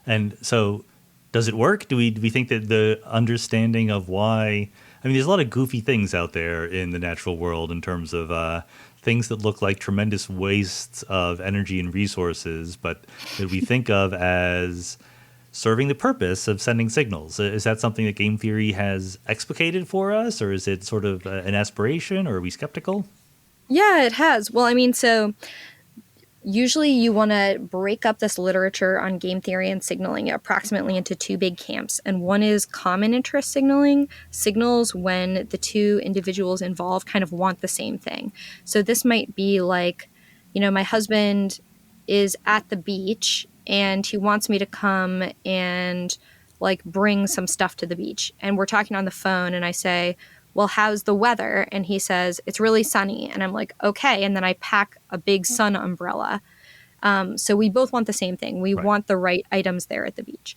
And so does it work? Do we think that the understanding of why, I mean, there's a lot of goofy things out there in the natural world in terms of things that look like tremendous wastes of energy and resources, but that we think of as serving the purpose of sending signals. Is that something that game theory has explicated for us, or is it sort of an aspiration, or are we skeptical? Yeah, it has. Well, I mean, so usually you want to break up this literature on game theory and signaling approximately into two big camps. And one is common interest signaling, signals when the two individuals involved kind of want the same thing. So this might be like, you know, my husband is at the beach and he wants me to come and like bring some stuff to the beach. And we're talking on the phone and I say, well, how's the weather? And he says, it's really sunny. And I'm like, okay. And then I pack a big sun umbrella. So we both want the same thing. We want the right items there at the beach.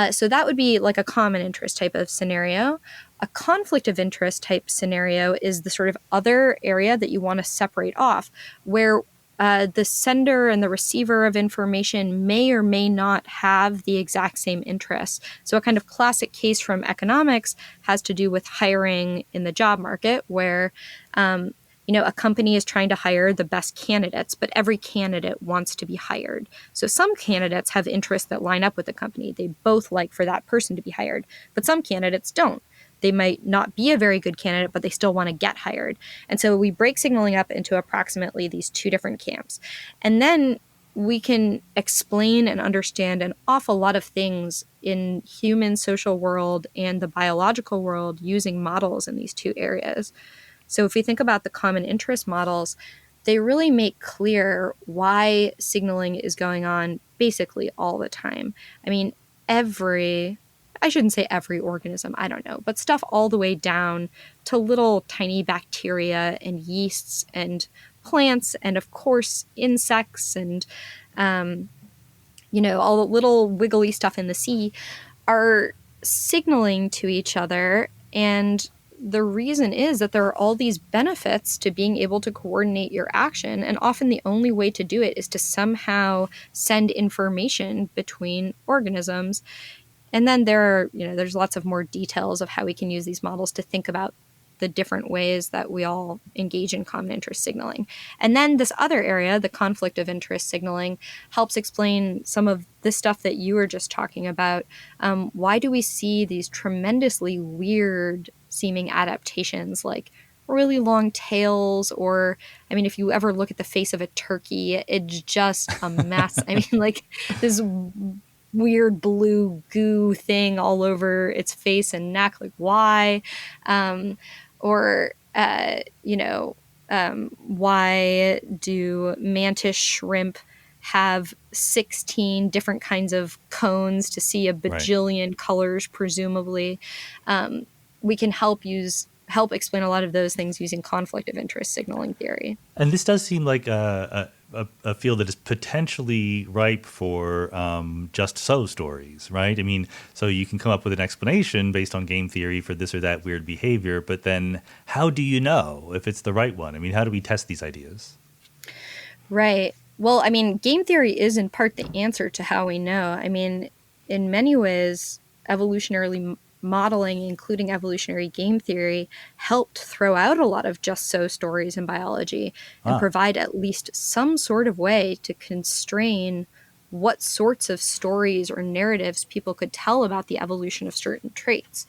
So that would be like a common interest type of scenario. A conflict of interest type scenario is the sort of other area that you want to separate off, where the sender and the receiver of information may or may not have the exact same interests. So a kind of classic case from economics has to do with hiring in the job market, where a company is trying to hire the best candidates, but every candidate wants to be hired. So some candidates have interests that line up with the company. They both like for that person to be hired, but some candidates don't. They might not be a very good candidate, but they still want to get hired. And so we break signaling up into approximately these two different camps. And then we can explain and understand an awful lot of things in human social world and the biological world using models in these two areas. So if we think about the common interest models, they really make clear why signaling is going on basically all the time. I mean, I shouldn't say every organism, I don't know, but stuff all the way down to little tiny bacteria and yeasts and plants and, of course, insects and, all the little wiggly stuff in the sea are signaling to each other. And the reason is that there are all these benefits to being able to coordinate your action. And often the only way to do it is to somehow send information between organisms. And then there's lots of more details of how we can use these models to think about the different ways that we all engage in common interest signaling. And then this other area, the conflict of interest signaling, helps explain some of the stuff that you were just talking about. Why do we see these tremendously weird seeming adaptations like really long tails, or, I mean, if you ever look at the face of a turkey, it's just a mess. I mean, like this weird blue goo thing all over its face and neck, like why? Why do mantis shrimp have 16 different kinds of cones to see a bajillion colors, presumably? We can help explain a lot of those things using conflict of interest signaling theory. And this does seem like a field that is potentially ripe for just so stories, right? I mean, so you can come up with an explanation based on game theory for this or that weird behavior, but then how do you know if it's the right one? I mean, how do we test these ideas? Right. Well, I mean, game theory is in part the answer to how we know. I mean, in many ways, evolutionarily modeling, including evolutionary game theory, helped throw out a lot of just so stories in biology and provide at least some sort of way to constrain what sorts of stories or narratives people could tell about the evolution of certain traits.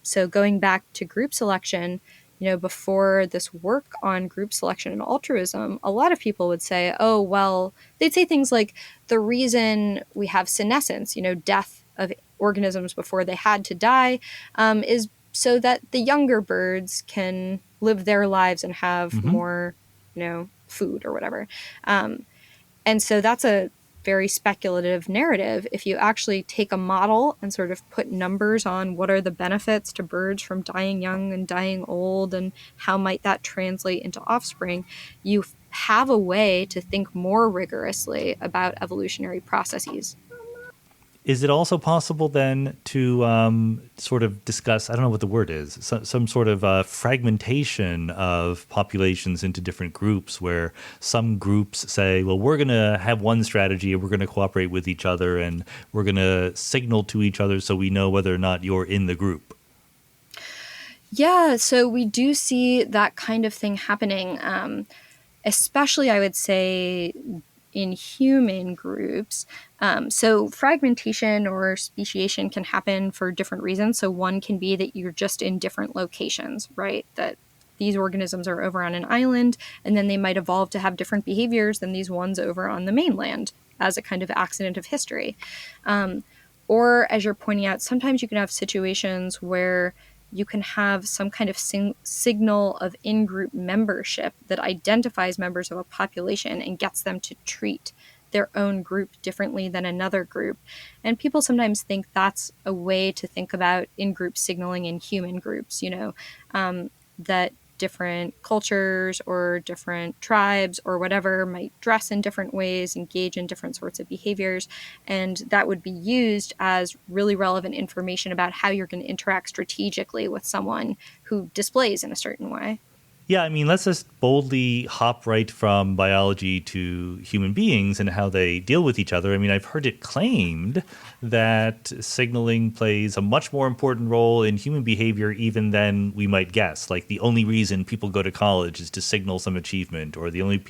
So going back to group selection, before this work on group selection and altruism, a lot of people would say, oh, well, they'd say things like the reason we have senescence, death of organisms before they had to die, is so that the younger birds can live their lives and have more, food or whatever. And so that's a very speculative narrative. If you actually take a model and sort of put numbers on what are the benefits to birds from dying young and dying old and how might that translate into offspring, you have a way to think more rigorously about evolutionary processes. Is it also possible then to sort of discuss, I don't know what the word is, some sort of fragmentation of populations into different groups where some groups say, well, we're going to have one strategy and we're going to cooperate with each other and we're going to signal to each other so we know whether or not you're in the group? Yeah, so we do see that kind of thing happening, especially, I would say, in human groups. So fragmentation or speciation can happen for different reasons. So one can be that you're just in different locations, right? That these organisms are over on an island, and then they might evolve to have different behaviors than these ones over on the mainland as a kind of accident of history. Or, as you're pointing out, sometimes you can have situations where you can have some kind of signal of in-group membership that identifies members of a population and gets them to treat their own group differently than another group. And people sometimes think that's a way to think about in-group signaling in human groups, that different cultures or different tribes or whatever might dress in different ways, engage in different sorts of behaviors, and that would be used as really relevant information about how you're going to interact strategically with someone who displays in a certain way. Yeah, I mean, let's just boldly hop right from biology to human beings and how they deal with each other. I mean, I've heard it claimed that signaling plays a much more important role in human behavior even than we might guess. Like the only reason people go to college is to signal some achievement, or the only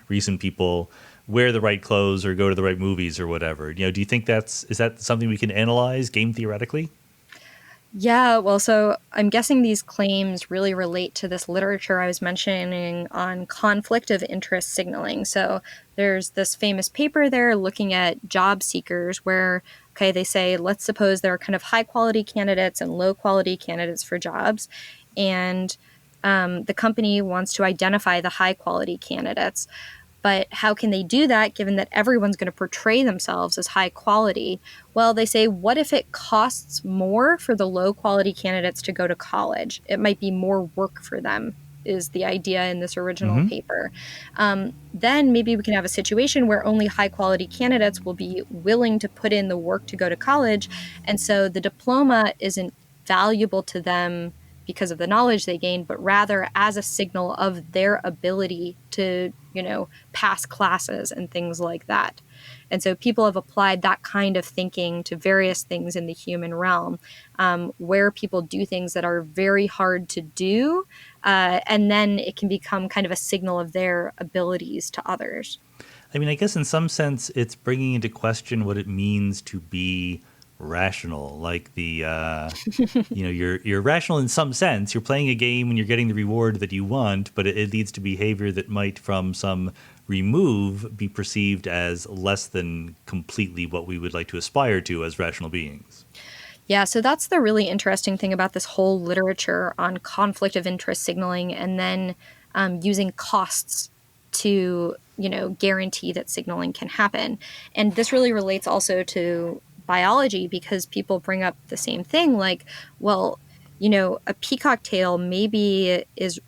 reason people wear the right clothes or go to the right movies or whatever. Do you think is that something we can analyze game theoretically? Yeah, well, so I'm guessing these claims really relate to this literature I was mentioning on conflict of interest signaling. So there's this famous paper there looking at job seekers where, okay, they say, let's suppose there are kind of high quality candidates and low quality candidates for jobs. And the company wants to identify the high quality candidates. But how can they do that given that everyone's going to portray themselves as high quality? Well, they say, what if it costs more for the low quality candidates to go to college? It might be more work for them, is the idea in this original paper. Then maybe we can have a situation where only high quality candidates will be willing to put in the work to go to college. And so the diploma isn't valuable to them because of the knowledge they gain, but rather as a signal of their ability to, pass classes and things like that. And so people have applied that kind of thinking to various things in the human realm, where people do things that are very hard to do, and then it can become kind of a signal of their abilities to others. I mean, I guess in some sense, it's bringing into question what it means to be rational. Like you're rational in some sense. You're playing a game and you're getting the reward that you want, but it leads to behavior that might, from some remove, be perceived as less than completely what we would like to aspire to as rational beings. Yeah, so that's the really interesting thing about this whole literature on conflict of interest signaling, and then using costs to, guarantee that signaling can happen. And this really relates also to biology, because people bring up the same thing, like, well, a peacock tail maybe is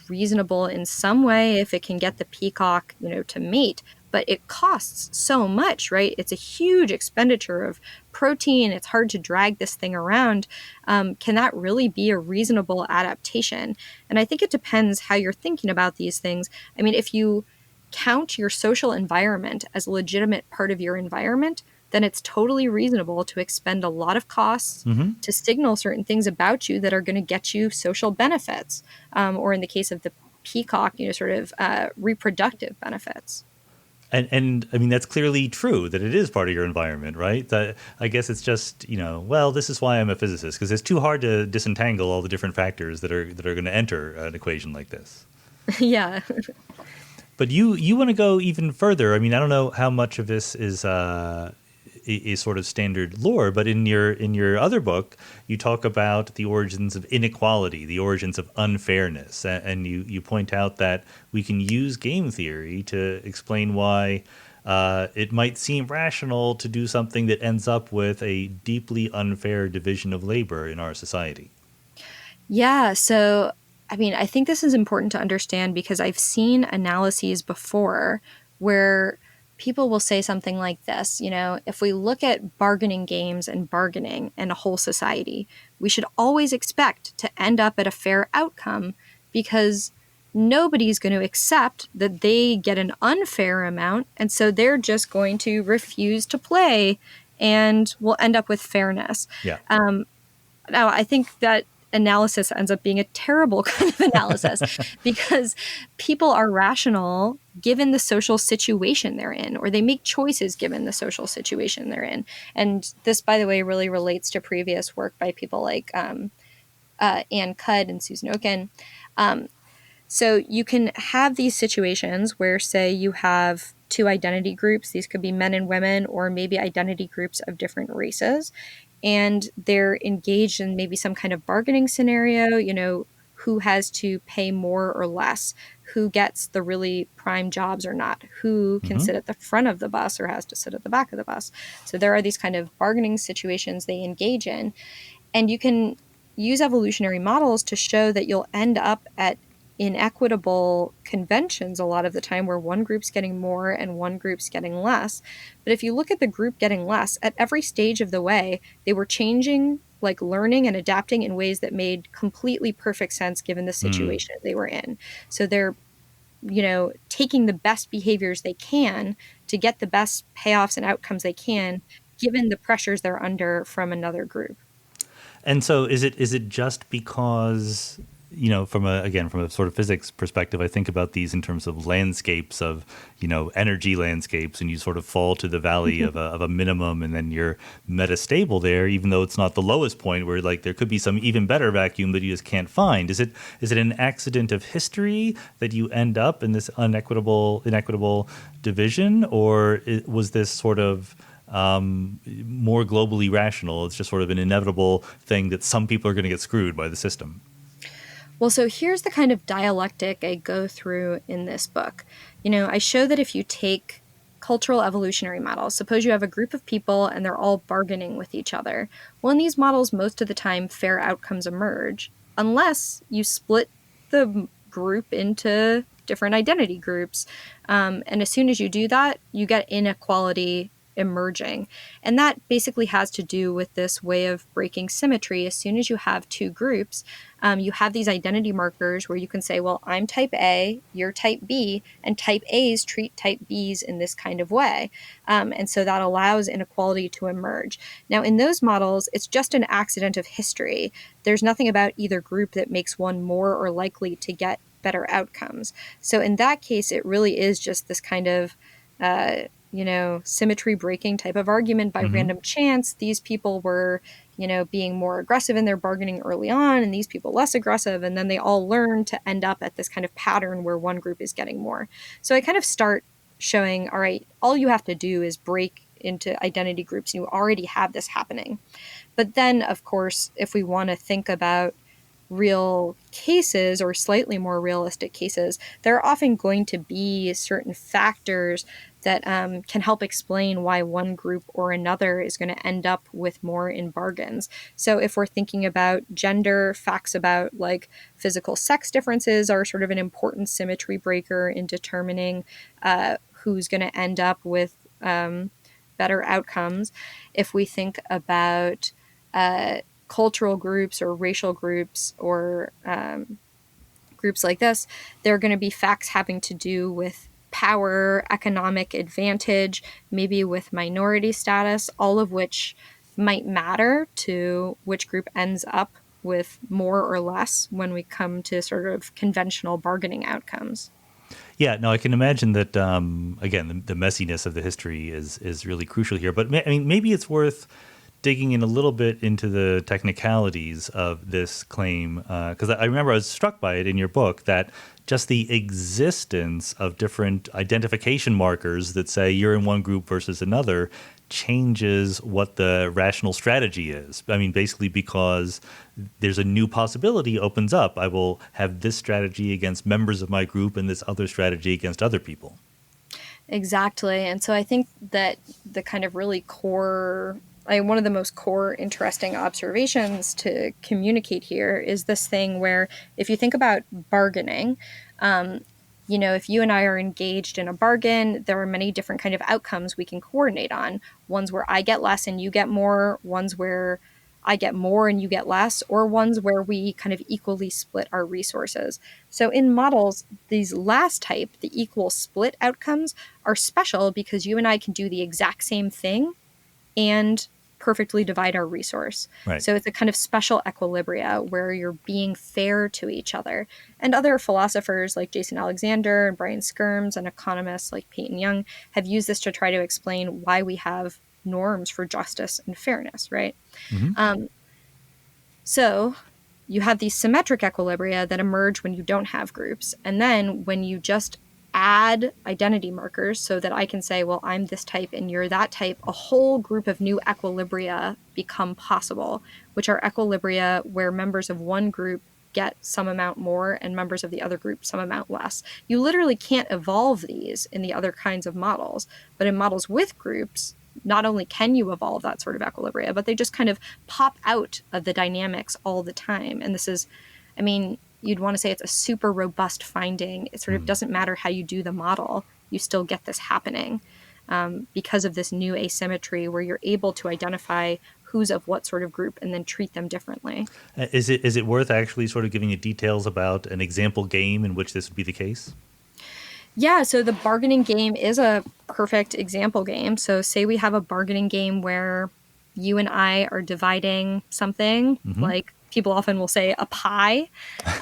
reasonable in some way if it can get the peacock, to mate, but it costs so much, right? It's a huge expenditure of protein. It's hard to drag this thing around. Can that really be a reasonable adaptation? And I think it depends how you're thinking about these things. I mean, if you count your social environment as a legitimate part of your environment, then it's totally reasonable to expend a lot of costs to signal certain things about you that are going to get you social benefits, or in the case of the peacock, sort of reproductive benefits. And I mean, that's clearly true that it is part of your environment, right? That I guess it's just, well, this is why I'm a physicist, because it's too hard to disentangle all the different factors that are going to enter an equation like this. Yeah. But you want to go even further. I mean, I don't know how much of this is sort of standard lore, but in your other book, you talk about the origins of inequality, the origins of unfairness, and you point out that we can use game theory to explain why it might seem rational to do something that ends up with a deeply unfair division of labor in our society. Yeah. So, I mean, I think this is important to understand because I've seen analyses before where people will say something like this, if we look at bargaining games and bargaining in a whole society, we should always expect to end up at a fair outcome because nobody's going to accept that they get an unfair amount. And so they're just going to refuse to play and we'll end up with fairness. Yeah. Now, I think that analysis ends up being a terrible kind of analysis because people are rational given the social situation they're in, or they make choices given the social situation they're in. And this, by the way, really relates to previous work by people like Ann Cudd and Susan Oken. So you can have these situations where, say, you have two identity groups. These could be men and women, or maybe identity groups of different races. And they're engaged in maybe some kind of bargaining scenario, who has to pay more or less, who gets the really prime jobs or not, who can sit at the front of the bus or has to sit at the back of the bus. So there are these kind of bargaining situations they engage in. And you can use evolutionary models to show that you'll end up at inequitable conventions a lot of the time where one group's getting more and one group's getting less. But if you look at the group getting less, at every stage of the way, they were changing, like learning and adapting in ways that made completely perfect sense given the situation they were in. So they're, taking the best behaviors they can to get the best payoffs and outcomes they can, given the pressures they're under from another group. And so is it just because, from a sort of physics perspective, I think about these in terms of landscapes of, energy landscapes, and you sort of fall to the valley of a minimum, and then you're metastable there, even though it's not the lowest point where like there could be some even better vacuum that you just can't find. Is it an accident of history that you end up in this inequitable division, or was this sort of more globally rational? It's just sort of an inevitable thing that some people are going to get screwed by the system. Well, so here's the kind of dialectic I go through in this book. I show that if you take cultural evolutionary models, suppose you have a group of people and they're all bargaining with each other. Well, in these models, most of the time, fair outcomes emerge, unless you split the group into different identity groups. And as soon as you do that, you get inequality emerging. And that basically has to do with this way of breaking symmetry. As soon as you have two groups, you have these identity markers where you can say, well, I'm type A, you're type B, and type A's treat type B's in this kind of way. And so that allows inequality to emerge. Now, in those models, it's just an accident of history. There's nothing about either group that makes one more or likely to get better outcomes. So in that case, it really is just this kind of symmetry breaking type of argument by random chance. These people were, being more aggressive in their bargaining early on, and these people less aggressive. And then they all learn to end up at this kind of pattern where one group is getting more. So I kind of start showing, all right, all you have to do is break into identity groups. You already have this happening. But then, of course, if we want to think about real cases or slightly more realistic cases, there are often going to be certain factors that can help explain why one group or another is going to end up with more in bargains. So if we're thinking about gender, facts about like physical sex differences are sort of an important symmetry breaker in determining who's going to end up with better outcomes. If we think about cultural groups or racial groups or groups like this, there are going to be facts having to do with power, economic advantage, maybe with minority status, all of which might matter to which group ends up with more or less when we come to sort of conventional bargaining outcomes. Yeah, no, I can imagine that. Again, the messiness of the history is really crucial here. But I mean, maybe it's worth digging in a little bit into the technicalities of this claim, because I remember I was struck by it in your book that just the existence of different identification markers that say you're in one group versus another changes what the rational strategy is. I mean, basically because there's a new possibility opens up. I will have this strategy against members of my group and this other strategy against other people. Exactly. And so I think that the kind of really core, one of the most core interesting observations to communicate here is this thing where if you think about bargaining, if you and I are engaged in a bargain, there are many different kind of outcomes we can coordinate on. Ones where I get less and you get more, ones where I get more and you get less, or ones where we kind of equally split our resources. So in models, these last type, the equal split outcomes, are special because you and I can do the exact same thing and perfectly divide our resource. Right. So it's a kind of special equilibria where you're being fair to each other. And other philosophers like Jason Alexander and Brian Skirms and economists like Peyton Young have used this to try to explain why we have norms for justice and fairness, right? So you have these symmetric equilibria that emerge when you don't have groups. And then when you just add identity markers so that I can say, well, I'm this type and you're that type, a whole group of new equilibria become possible, which are equilibria where members of one group get some amount more and members of the other group some amount less. You literally can't evolve these in the other kinds of models, but in models with groups, not only can you evolve that sort of equilibria, but they just kind of pop out of the dynamics all the time. And this is, I mean, you'd want to say it's a super robust finding. It sort of doesn't matter how you do the model, you still get this happening because of this new asymmetry where you're able to identify who's of what sort of group and then treat them differently. Is it worth actually sort of giving you details about an example game in which this would be the case? Yeah, so the bargaining game is a perfect example game. So say we have a bargaining game where you and I are dividing something, like people often will say a pie.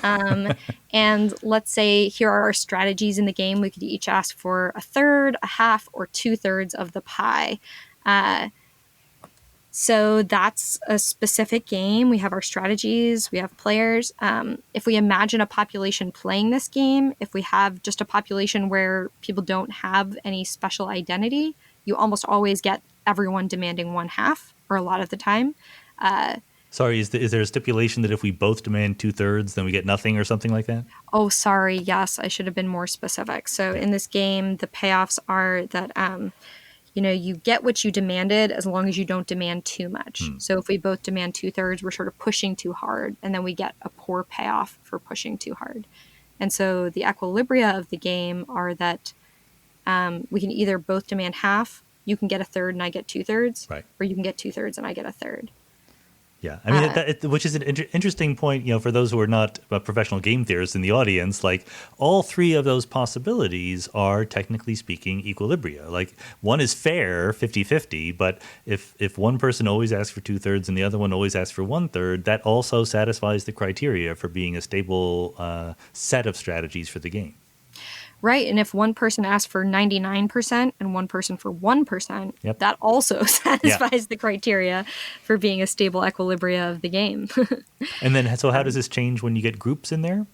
And let's say here are our strategies in the game. We could each ask for a third, a half, or 2/3 of the pie. So that's a specific game. We have our strategies, we have players. If we imagine a population playing this game, if we have just a population where people don't have any special identity, you almost always get everyone demanding 1/2, or a lot of the time. Sorry, is there a stipulation that if we both demand 2/3, then we get nothing or something like that? Oh, sorry. Yes, I should have been more specific. So in this game, the payoffs are that you get what you demanded as long as you don't demand too much. So if we both demand 2/3, we're sort of pushing too hard, and then we get a poor payoff for pushing too hard. And so the equilibria of the game are that we can either both demand half, you can get a third and I get 2/3, right, or you can get 2/3 and I get a third. Yeah, I mean, which is an interesting point, for those who are not professional game theorists in the audience. Like, all three of those possibilities are, technically speaking, equilibria. Like, one is fair, 50-50, but if one person always asks for 2/3 and the other one always asks for 1/3, that also satisfies the criteria for being a stable set of strategies for the game. Right. And if one person asks for 99% and one person for 1%, Yep. that also satisfies the criteria for being a stable equilibria of the game. And then, so how does this change when you get groups in there?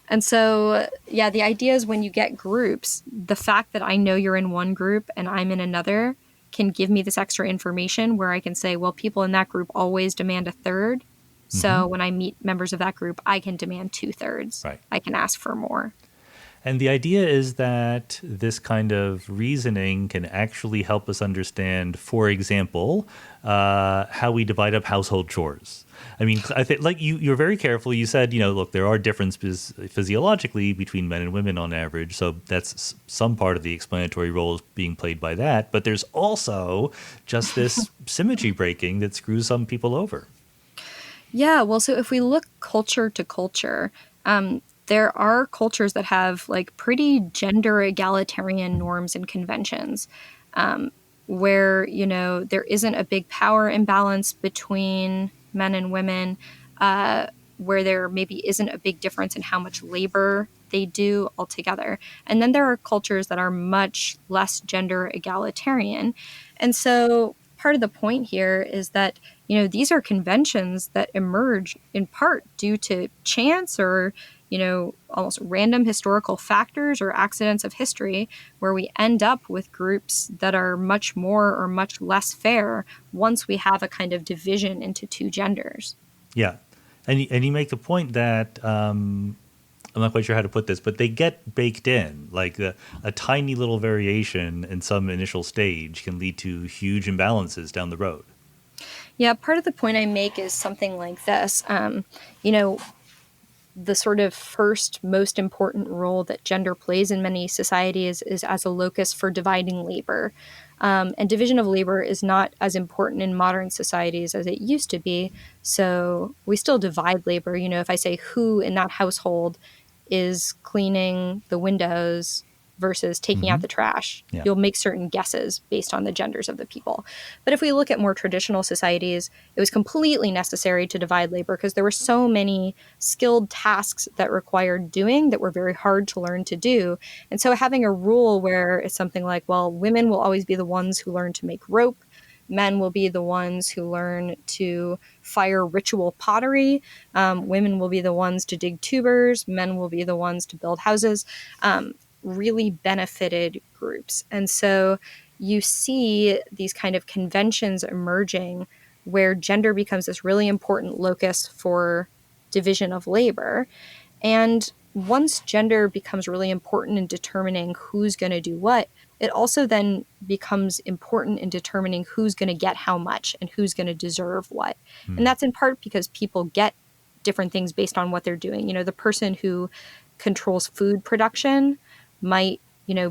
And so, yeah, the idea is when you get groups, the fact that I know you're in one group and I'm in another can give me this extra information where I can say, well, people in that group always demand a third. So when I meet members of that group, I can demand 2/3. Right. I can ask for more. And the idea is that this kind of reasoning can actually help us understand, for example, how we divide up household chores. I mean, I think, like, you're very careful. You said, look, there are differences physiologically between men and women on average. So that's some part of the explanatory role is being played by that. But there's also just this symmetry breaking that screws some people over. Yeah, well, so if we look culture to culture, there are cultures that have like pretty gender egalitarian norms and conventions where, there isn't a big power imbalance between men and women, where there maybe isn't a big difference in how much labor they do altogether. And then there are cultures that are much less gender egalitarian. And so part of the point here is that, these are conventions that emerge in part due to chance or, almost random historical factors or accidents of history, where we end up with groups that are much more or much less fair once we have a kind of division into two genders. Yeah. And you make the point that I'm not quite sure how to put this, but they get baked in. Like a tiny little variation in some initial stage can lead to huge imbalances down the road. Yeah, part of the point I make is something like this. The sort of first most important role that gender plays in many societies is as a locus for dividing labor. And division of labor is not as important in modern societies as it used to be. So we still divide labor. If I say who in that household is cleaning the windows versus taking out the trash, Yeah. you'll make certain guesses based on the genders of the people. But if we look at more traditional societies, it was completely necessary to divide labor because there were so many skilled tasks that required doing that were very hard to learn to do. And so having a rule where it's something like, well, women will always be the ones who learn to make rope, men will be the ones who learn to fire ritual pottery, women will be the ones to dig tubers, men will be the ones to build houses, really benefited groups. And so you see these kind of conventions emerging where gender becomes this really important locus for division of labor. And once gender becomes really important in determining who's going to do what, it also then becomes important in determining who's going to get how much and who's going to deserve what. And that's in part because people get different things based on what they're doing. The person who controls food production might,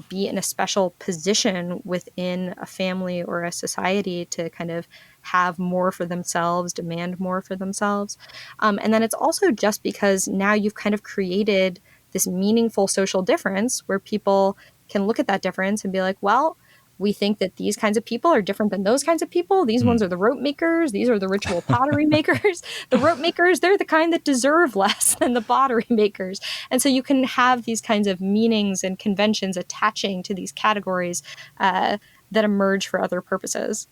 be in a special position within a family or a society to kind of have more for themselves, demand more for themselves. And then it's also just because now you've kind of created this meaningful social difference where people can look at that difference and be like, well, we think that these kinds of people are different than those kinds of people. These ones are the rope makers. These are the ritual pottery makers. The rope makers, they're the kind that deserve less than the pottery makers. And so you can have these kinds of meanings and conventions attaching to these categories that emerge for other purposes.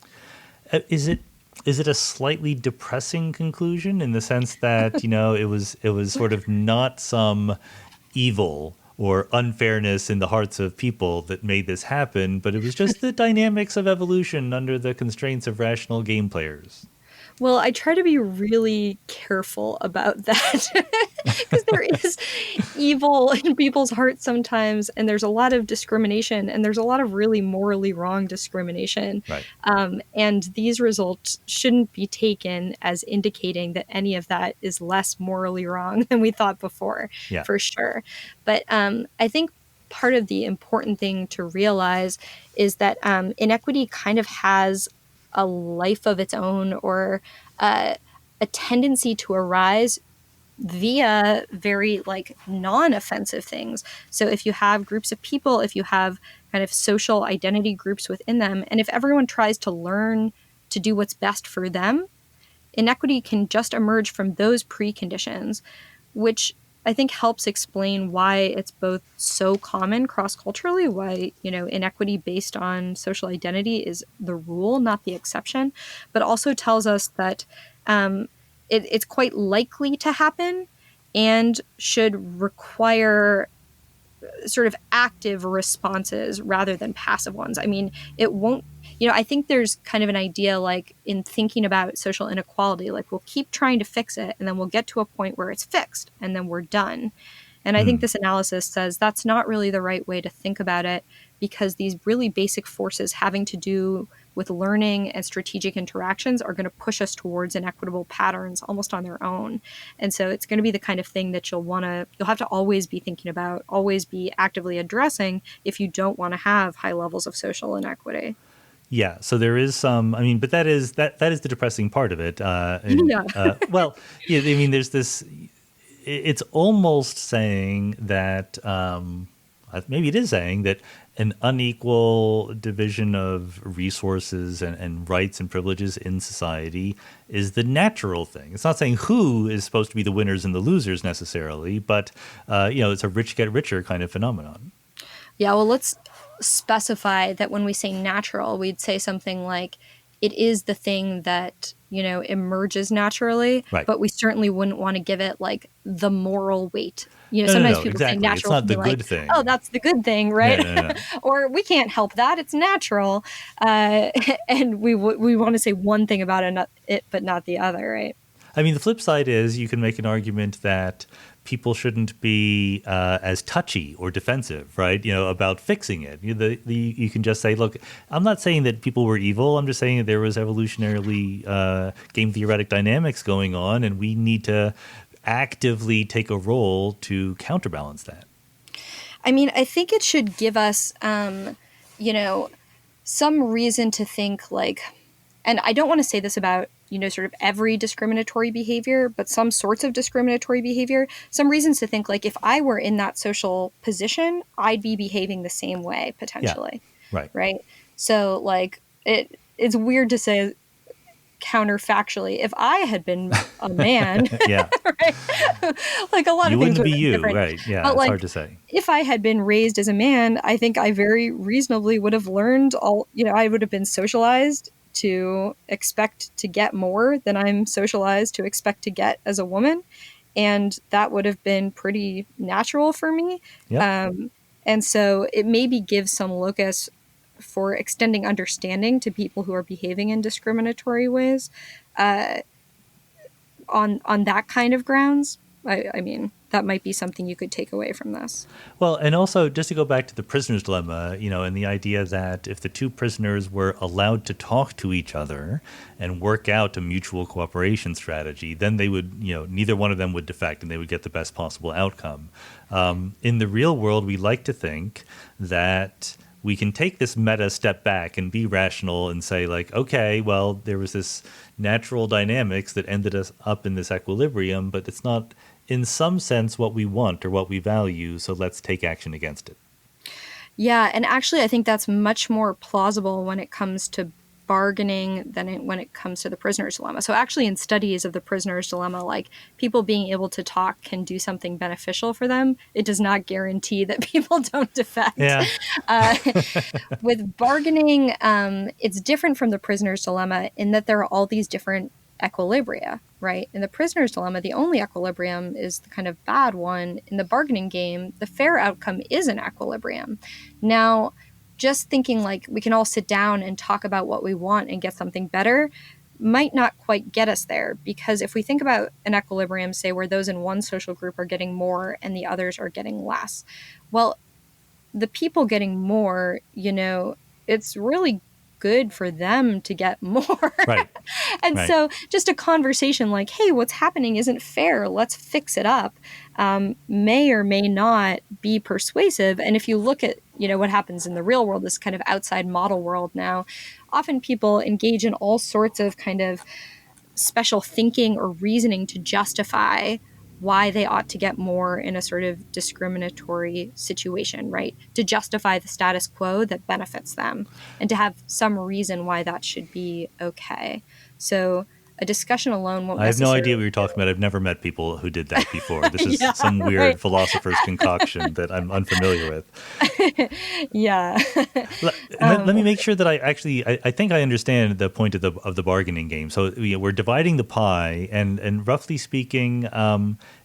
Is it a slightly depressing conclusion in the sense that, it was sort of not some evil or unfairness in the hearts of people that made this happen, but it was just the dynamics of evolution under the constraints of rational game players? Well, I try to be really careful about that because there is evil in people's hearts sometimes, and there's a lot of discrimination, and there's a lot of really morally wrong discrimination. Right. And these results shouldn't be taken as indicating that any of that is less morally wrong than we thought before, Yeah. for sure. But I think part of the important thing to realize is that inequity kind of has a life of its own, or a tendency to arise via very non-offensive things. So if you have groups of people, if you have kind of social identity groups within them, and if everyone tries to learn to do what's best for them, inequity can just emerge from those preconditions, which I think helps explain why it's both so common cross-culturally, why, inequity based on social identity is the rule, not the exception, but also tells us that it's quite likely to happen and should require sort of active responses rather than passive ones. I mean, it won't, I think there's kind of an idea in thinking about social inequality, we'll keep trying to fix it and then we'll get to a point where it's fixed and then we're done. And I think this analysis says that's not really the right way to think about it, because these really basic forces having to do with learning and strategic interactions are going to push us towards inequitable patterns almost on their own. And so it's going to be the kind of thing that you'll have to always be thinking about, always be actively addressing if you don't want to have high levels of social inequity. Yeah, so there is some. But that is the depressing part of it. There's this. It's almost saying that. maybe it is saying that an unequal division of resources and rights and privileges in society is the natural thing. It's not saying who is supposed to be the winners and the losers necessarily, but it's a rich get richer kind of phenomenon. Yeah, well, let's specify that when we say natural, we'd say something like it is the thing that, emerges naturally, Right. but we certainly wouldn't want to give it like the moral weight. Sometimes No, people say exactly. It's natural not can the be like, good thing. oh, that's the good thing, right? No. Or we can't help that. It's natural. And we want to say one thing about it, but not the other, right? I mean, the flip side is you can make an argument that people shouldn't be as touchy or defensive, right? About fixing it. You can just say, look, I'm not saying that people were evil. I'm just saying that there was evolutionarily game theoretic dynamics going on, and we need to actively take a role to counterbalance that. I mean, I think it should give us, some reason to think like, and I don't want to say this about, sort of every discriminatory behavior, but some sorts of discriminatory behavior, some reasons to think like if I were in that social position, I'd be behaving the same way potentially. Yeah, right. So like it's weird to say counterfactually, if I had been a man, yeah, right? Like a lot you of things wouldn't be would be you, different. right? Yeah, But it's like, hard to say. if I had been raised as a man, I think I very reasonably would have learned I would have been socialized to expect to get more than I'm socialized to expect to get as a woman. And that would have been pretty natural for me. Yep. And so it maybe gives some locus for extending understanding to people who are behaving in discriminatory ways on that kind of grounds. I mean, that might be something you could take away from this. Well, and also just to go back to the prisoner's dilemma, and the idea that if the two prisoners were allowed to talk to each other and work out a mutual cooperation strategy, then they would, neither one of them would defect and they would get the best possible outcome. In the real world, we like to think that we can take this meta step back and be rational and say like, okay, well, there was this natural dynamics that ended us up in this equilibrium, but it's not in some sense what we want or what we value, so let's take action against it. Yeah, and actually I think that's much more plausible when it comes to bargaining than when it comes to the prisoner's dilemma. So actually in studies of the prisoner's dilemma, like people being able to talk can do something beneficial for them. It does not guarantee that people don't defect. Yeah. With bargaining, it's different from the prisoner's dilemma in that there are all these different equilibria, right? In the prisoner's dilemma, the only equilibrium is the kind of bad one. In the bargaining game, the fair outcome is an equilibrium. Now, just thinking like we can all sit down and talk about what we want and get something better might not quite get us there, because if we think about an equilibrium, say where those in one social group are getting more and the others are getting less, well, the people getting more, it's really good for them to get more. Right. And right. So just a conversation like, hey, what's happening isn't fair, let's fix it up, may or may not be persuasive. And if you look at, what happens in the real world, this kind of outside model world now, often people engage in all sorts of kind of special thinking or reasoning to justify why they ought to get more in a sort of discriminatory situation, right? To justify the status quo that benefits them and to have some reason why that should be okay. So a discussion alone won't I have no necessarily idea what you're talking about. I've never met people who did that before. This is Yeah, some weird right. philosopher's concoction that I'm unfamiliar with. Yeah. Let me make sure that I think I understand the point of the bargaining game. So we're dividing the pie, and roughly speaking,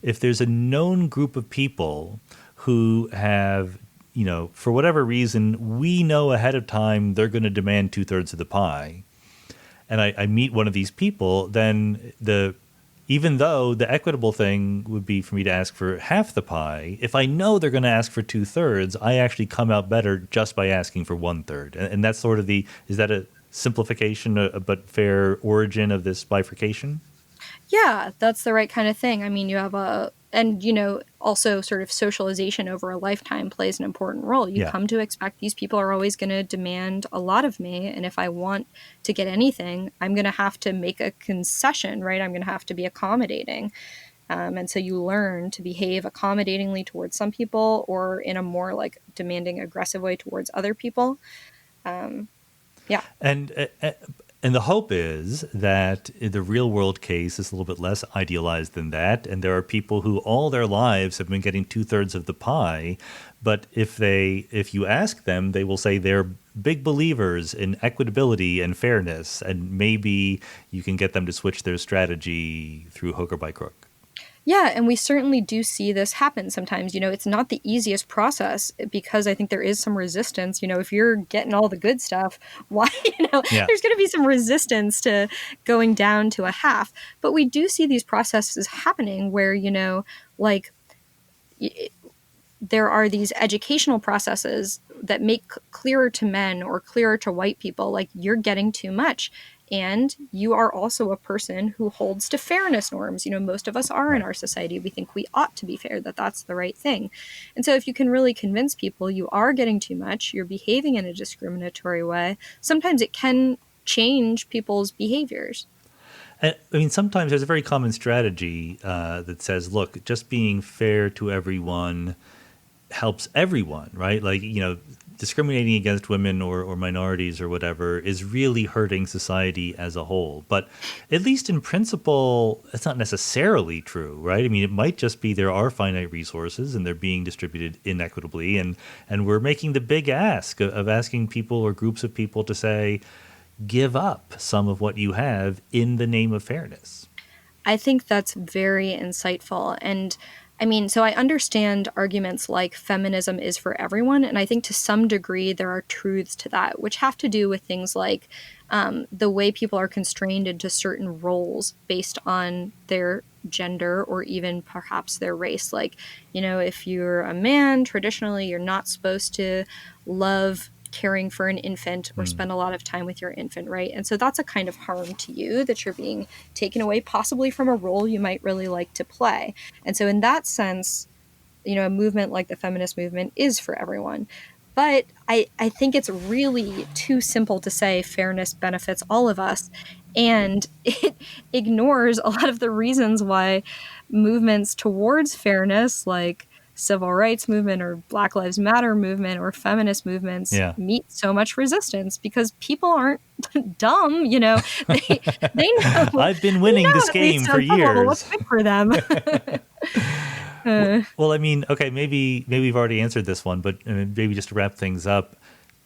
if there's a known group of people who have, for whatever reason, we know ahead of time they're going to demand 2/3 of the pie, and I meet one of these people, then even though the equitable thing would be for me to ask for half the pie, if I know they're going to ask for 2/3, I actually come out better just by asking for 1/3. And that's sort of is that a simplification, but fair origin of this bifurcation? Yeah, that's the right kind of thing. I mean, you have also sort of socialization over a lifetime plays an important role. You Yeah. come to expect these people are always going to demand a lot of me. And if I want to get anything, I'm going to have to make a concession, right? I'm going to have to be accommodating. And so you learn to behave accommodatingly towards some people or in a more like demanding, aggressive way towards other people. Yeah. And the hope is that the real world case is a little bit less idealized than that. And there are people who all their lives have been getting 2/3 of the pie. But if you ask them, they will say they're big believers in equitability and fairness. And maybe you can get them to switch their strategy through hook or by crook. Yeah, and we certainly do see this happen sometimes. It's not the easiest process because I think there is some resistance. If you're getting all the good stuff, why, Yeah. there's going to be some resistance to going down to a half. But we do see these processes happening where, like there are these educational processes that make clearer to men or clearer to white people, like you're getting too much. And you are also a person who holds to fairness norms. Most of us are in our society. We think we ought to be fair, that that's the right thing. And so if you can really convince people you are getting too much, you're behaving in a discriminatory way, sometimes it can change people's behaviors. I mean, sometimes there's a very common strategy that says, look, just being fair to everyone helps everyone, right? Like, discriminating against women or minorities or whatever is really hurting society as a whole. But at least in principle, it's not necessarily true, right? I mean, it might just be there are finite resources and they're being distributed inequitably. And we're making the big ask of asking people or groups of people to say, give up some of what you have in the name of fairness. I think that's very insightful. And I mean, so I understand arguments like feminism is for everyone. And I think to some degree there are truths to that, which have to do with things like the way people are constrained into certain roles based on their gender or even perhaps their race. Like, if you're a man, traditionally, you're not supposed to love caring for an infant or spend a lot of time with your infant, right? And so that's a kind of harm to you that you're being taken away possibly from a role you might really like to play. And so in that sense, a movement like the feminist movement is for everyone. But I think it's really too simple to say fairness benefits all of us. And it ignores a lot of the reasons why movements towards fairness, like civil rights movement or Black Lives Matter movement or feminist movements, meet so much resistance because people aren't dumb. They know. I've been winning this game for years. What's good for them? Well, I mean, okay, maybe we've already answered this one, but maybe just to wrap things up,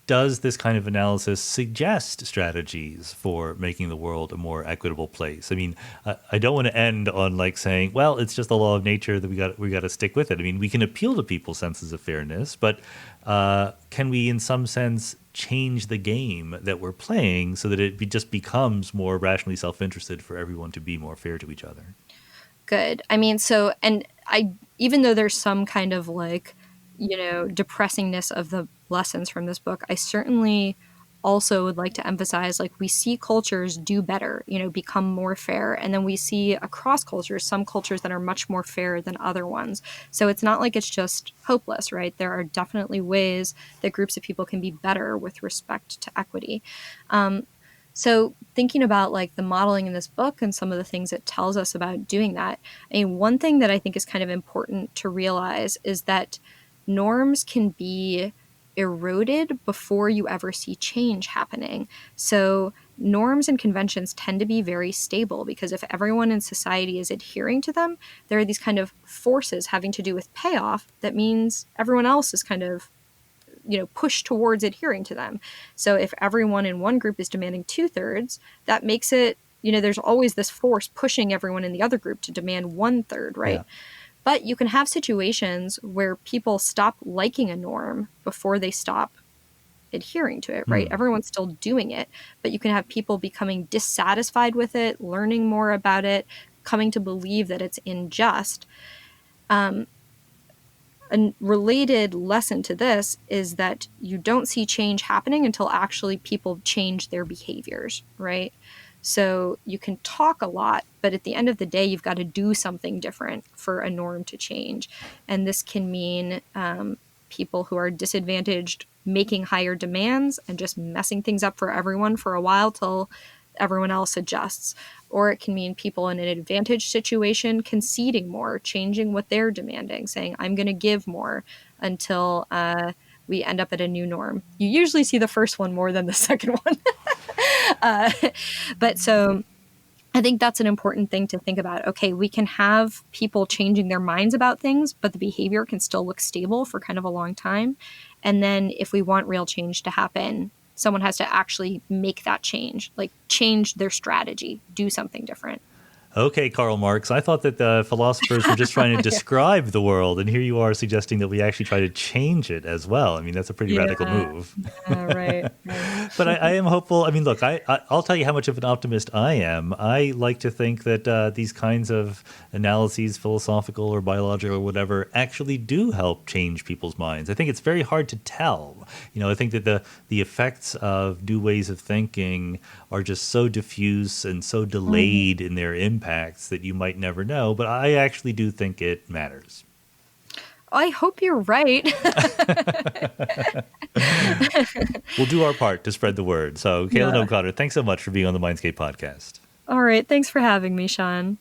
does this kind of analysis suggest strategies for making the world a more equitable place? I mean, I don't want to end on like saying, well, it's just the law of nature that we got to stick with it. I mean, we can appeal to people's senses of fairness, but can we, in some sense, change the game that we're playing so that it just becomes more rationally self-interested for everyone to be more fair to each other? Good. I mean, so, and even though there's some kind of like, depressingness of the lessons from this book, I certainly also would like to emphasize, like, we see cultures do better, become more fair. And then we see across cultures, some cultures that are much more fair than other ones. So it's not like it's just hopeless, right? There are definitely ways that groups of people can be better with respect to equity. So thinking about like the modeling in this book and some of the things it tells us about doing that, I mean, one thing that I think is kind of important to realize is that norms can be eroded before you ever see change happening. So norms and conventions tend to be very stable because if everyone in society is adhering to them, there are these kind of forces having to do with payoff that means everyone else is kind of push towards adhering to them. So if everyone in one group is demanding 2/3, that makes it, there's always this force pushing everyone in the other group to demand 1/3, right? Yeah. But you can have situations where people stop liking a norm before they stop adhering to it, right? Everyone's still doing it, but you can have people becoming dissatisfied with it, learning more about it, coming to believe that it's unjust. A related lesson to this is that you don't see change happening until actually people change their behaviors, right? So you can talk a lot, but at the end of the day, you've got to do something different for a norm to change. And this can mean people who are disadvantaged making higher demands and just messing things up for everyone for a while till everyone else adjusts. Or it can mean people in an advantage situation conceding more, changing what they're demanding, saying, I'm going to give more until we end up at a new norm. You usually see the first one more than the second one. But so I think that's an important thing to think about. Okay, we can have people changing their minds about things, but the behavior can still look stable for kind of a long time. And then if we want real change to happen, someone has to actually make that change, like change their strategy, do something different. Okay, Karl Marx, I thought that the philosophers were just trying to describe the world, and here you are suggesting that we actually try to change it as well. I mean, that's a pretty radical move. Yeah, right. But I am hopeful. I mean, look, I'll tell you how much of an optimist I am. I like to think that these kinds of analyses, philosophical or biological or whatever, actually do help change people's minds. I think it's very hard to tell. I think that the effects of new ways of thinking are just so diffuse and so delayed in their impacts that you might never know. But I actually do think it matters. I hope you're right. We'll do our part to spread the word. So, Cailin O'Connor, thanks so much for being on the Mindscape podcast. All right. Thanks for having me, Sean.